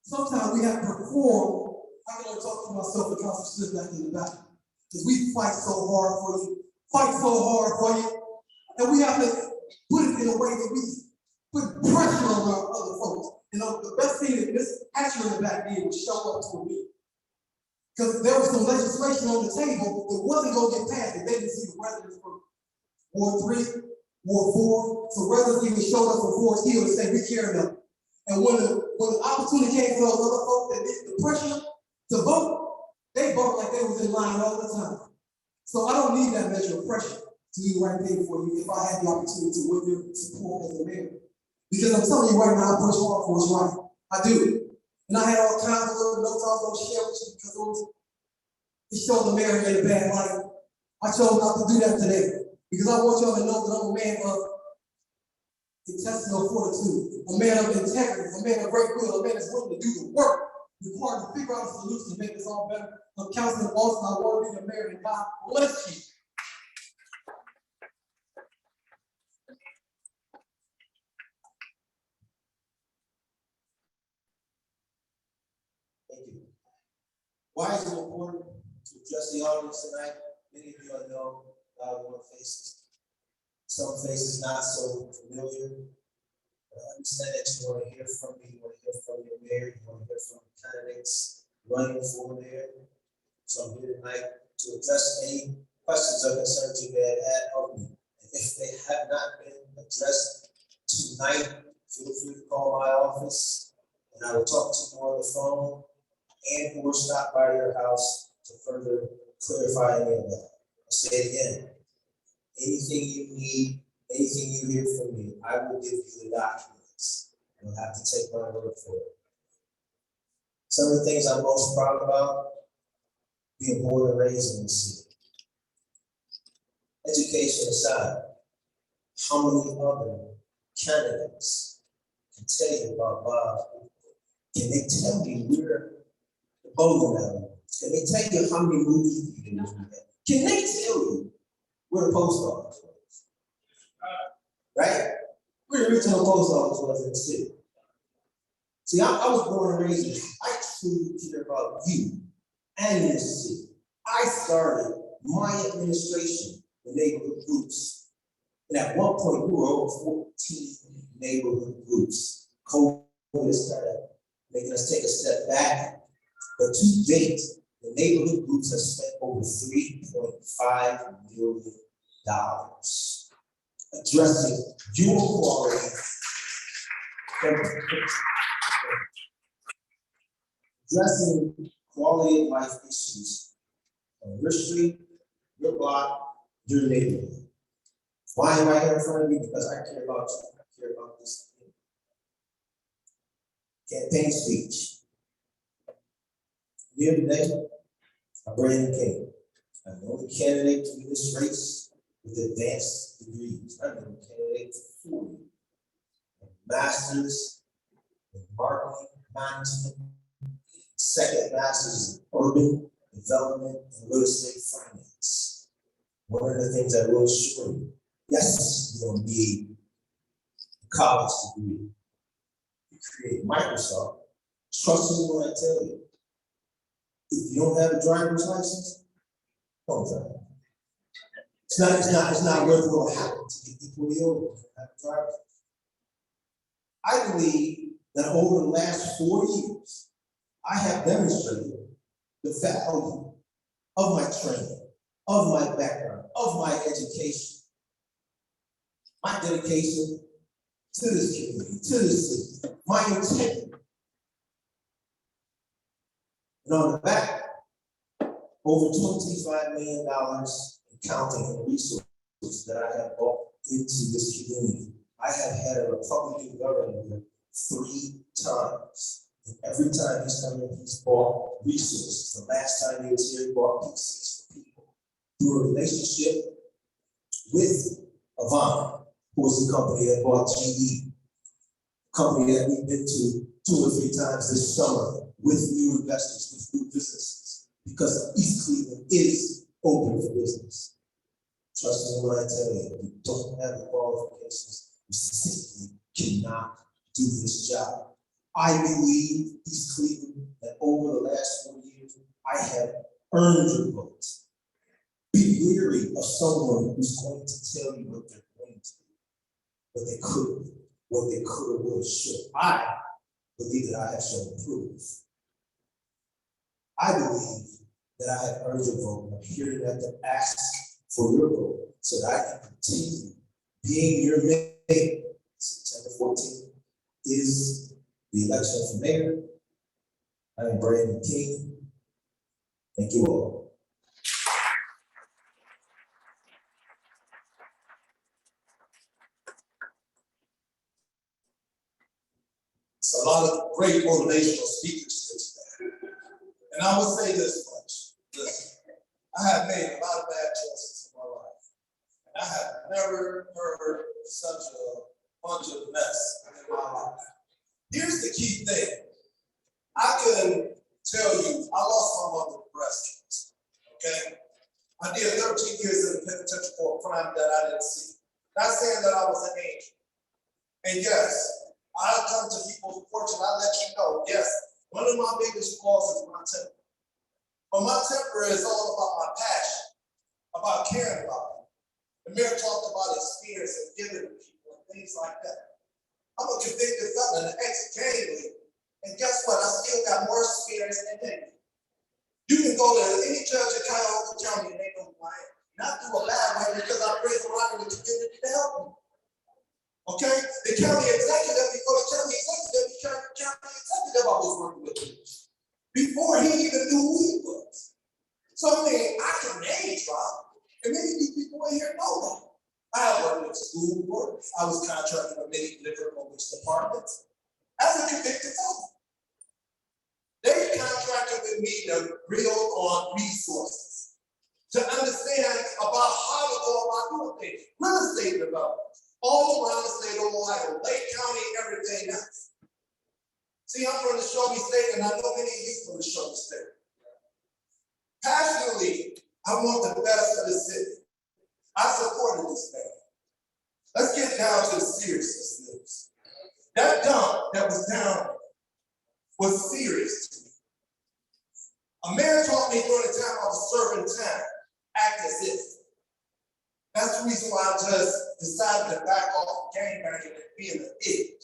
Sometimes we have to perform. I can only talk to myself, the council sits back in the back. Because we fight so hard for you, and we have to put it in a way that we put pressure on our other folks. You know, the best thing that this actor in the back did was show up to me. Because there was some legislation on the table that wasn't going to get passed if they didn't see the residents from Ward 3, Ward 4. So residents even showed up from Forest Hill to say we care enough. And when the opportunity came for those other folks that did the pressure to vote, they voted like they was in line all the time. So I don't need that measure of pressure to do the right thing for you if I had the opportunity to win your support as a mayor. Because I'm telling you right now, I push hard for what's right. I do. And I had all kinds of little notes I was going to share with you because it showed the mayor in a bad light. I chose not to do that today because I want y'all to know that I'm a man of intestinal fortitude, a man of integrity, a man of great will, a man that's willing to do the work required to figure out a solution to make this all better. I'm Councilman Austin. I want to be the mayor, and God bless you. Thank you. Why is it important to address the audience tonight? Many of you I know, a lot of more faces. Some faces not so familiar. I understand that you want to hear from me, you want to hear from your mayor, you want to hear from the candidates running for mayor. So I'm here tonight to address any questions or concerns you may have had of me. And if they have not been addressed tonight, feel free to call my office and I will talk to you on the phone and or stop by your house to further clarify any of that. I'll say it again. Anything you need, anything you hear from me, I will give you the documents. You'll have to take my word for it. Some of the things I'm most proud about, being born and raised in the city. Education aside, how many other candidates can tell you about Bob? Can they tell you where the bowling alley is? Can they tell you how many movies you did? Can they tell you where the post office was? Right? Where the original post office was in the city. See, I was born and raised in the city. I truly care about you and this city. I started my administration with neighborhood groups. And at one point, we were over 14 neighborhood groups. COVID has kind of making us take a step back. But to date, the neighborhood groups have spent over $3.5 million addressing your quality, addressing quality of life issues on your street, your block, your neighborhood. Why am I here in front of you? Because I care about you. I care about this campaign speech. Here today, I'm Brandon King. I'm the only candidate to this race with advanced degrees. I'm the only candidate for 40. Masters in marketing, management, second master's in urban development and real estate finance. One of the things I will assure you, yes, you don't need a college degree. You create Microsoft. Trust me when I tell you, if you don't have a driver's license, don't drive. It's not worth what will happen to get people over to have a driver's license. I believe that over the last 4 years, I have demonstrated the value of my training, of my background, of my education, my dedication to this community, to this city, my integrity. And on the back, over $25 million in counting in resources that I have brought into this community. I have had a Republican governor here 3 times. And every time he's come in, he's brought resources. The last time he was here, he brought PCs for people. Through a relationship with Avant, who was the company that bought GE, company that we've been to 2 or 3 times this summer with new investors, with new businesses, because East Cleveland is open for business. Trust me when I tell you, if you don't have the qualifications, you simply cannot do this job. I believe, East Cleveland, that over the last 4 years, I have earned your vote. Be leery of someone who's going to tell you what they're going to do, what they could do, what they could or would or should. I believe that I have shown proof. I believe that I have earned your vote. I'm here tonight to ask for your vote so that I can continue being your mayor. September 14th is the election for mayor. I am Brandon King. Thank you all. a lot of great motivational speakers here today. And I would say this much, listen, I have made a lot of bad choices in my life. And I have never heard such a bunch of mess in my life. Here's the key thing. I can tell you, I lost my mother to breast cancer, okay? I did 13 years in the penitentiary for a crime that I didn't see. Not saying that I was an angel. And yes, I'll come to people's porch and I'll let you know, yes, one of my biggest flaws is my temper. But my temper is all about my passion, about caring about people. The mayor talked about experience and giving to people and things like that. I'm a convicted felon, an ex-gang leader. And guess what? I still got more experience than him. You can go to any judge in Cuyahoga County and they know who I am. Not through a bad way, because I praise around in the community to help them. Okay? The county executive, before the county executive, the county executive I was working with him before he even knew who he was. So I mean, I can name drop, and many of these people in here know that. I have worked with school board. I was contracted with many different police departments as a convicted felon. They contracted with me to build on resources, to understand about how to go about doing things. Real estate development, all around the state of Ohio, Lake County, everything else. See, I'm from the Show Me State, and I know many of you from the Show Me State. Passionately, I want the best for the city. I supported this man. Let's get down to the seriousness of this. That dump that was down was serious to me. A man taught me during the time I was serving time, act as if. That's the reason why I just decided to back off gangbanging and being an idiot.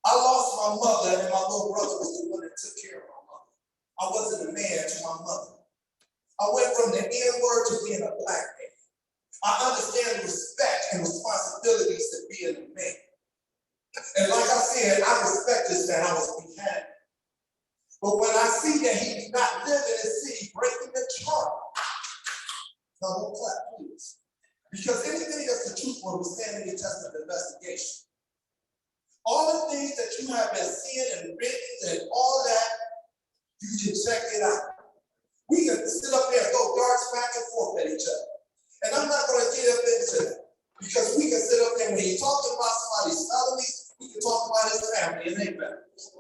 I lost my mother, and my little brother was the one that took care of my mother. I wasn't a man to my mother. I went from the N-word to being a black man. I understand the respect and responsibilities to being a man. And like I said, I respect this man. I was behind. But when I see that he did not live in his city, breaking the charter, now don't clap, please. Because anything that's the truth will stand in the test of investigation. All the things that you have been seeing and written and all that, you can check it out. We can sit up there and throw darts back and forth at each other. And I'm not going to get up into that. Because we can sit up there when you're talking about somebody's felonies, we can talk about his family and their families.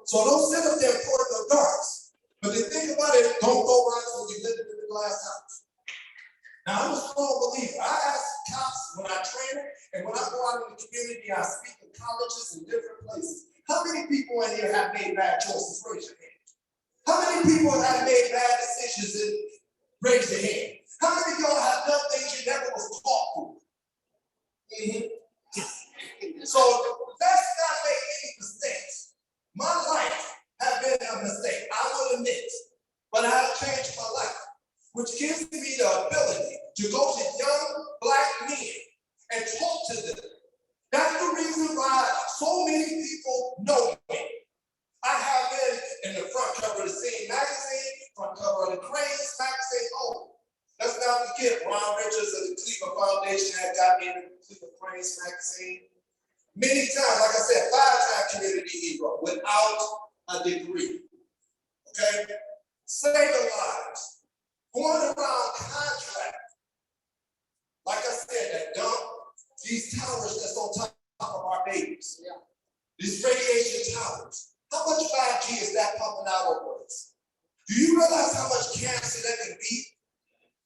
So don't sit up there and pour no darts. But the thing about it, don't go around till you live in the glass house. Now, I'm a strong believer. I ask cops when I train them, and when I go out in the community, I speak in colleges and different places. How many people in here have made bad choices? Raise your hand. How many people have made bad decisions? And raise your hand. How many of y'all have done things you never was taught for? So let's not make any mistakes. My life has been a mistake, I will admit, but I have changed my life, which gives me the ability to go to young black men and talk to them. That's the reason why so many people know me. I have been in the front cover of the Scene magazine, front cover of the Cranes magazine. Oh, let's not forget Ron Richards of the Cleveland Foundation that got me in the Cleveland Cranes magazine. Many times, like I said, 5-time community hero without a degree. Okay? Saving lives. Going around contract. Like I said, that dump, these towers that's on top of our babies. Yeah. These radiation towers. How much 5G is that pumping out over us? Do you realize how much cancer that can be?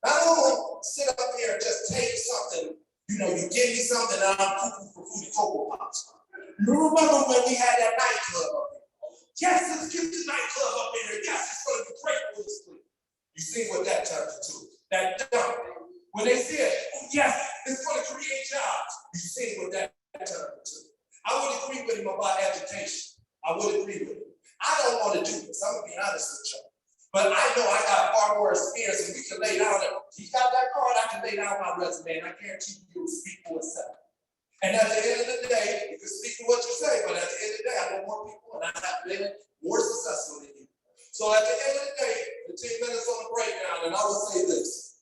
I don't sit up here and just take something. You know, you give me something and I'm cooking for food and cocoa pops. You remember when we had that nightclub up there? Yes, let's get the nightclub up in here. Yes, it's going to be great for this week. You see what that turned into? That dump. When they said, oh yes, it's going to create jobs. You see what that turned into? I would agree with him about education. I would agree with him. I don't want to do this. I'm going to be honest with you. But I know I got far more experience, and we can lay down. He got that card, I can lay down my resume, and I guarantee you will speak for itself. And at the end of the day, you can speak for what you say, but at the end of the day, I know more people, and I have been more successful than you. So at the end of the day, 15 minutes on the breakdown, and I will say this.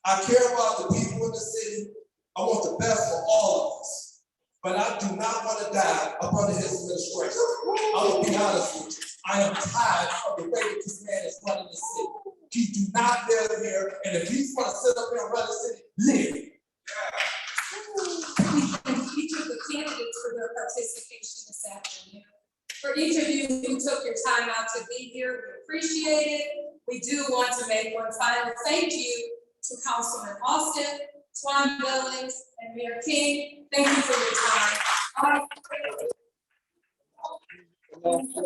I care about the people in the city. I want the best for all of us. But I do not want to die up under his administration. I am tired of the way that this man is running the city. He do not live here, and if he's gonna sit up here and run the city, live. Thank each of the candidates for their participation this afternoon. For each of you who took your time out to be here, we appreciate it. We do want to make one final thank you to Councilman Austin, Twan Billings, and Mayor King. Thank you for your time.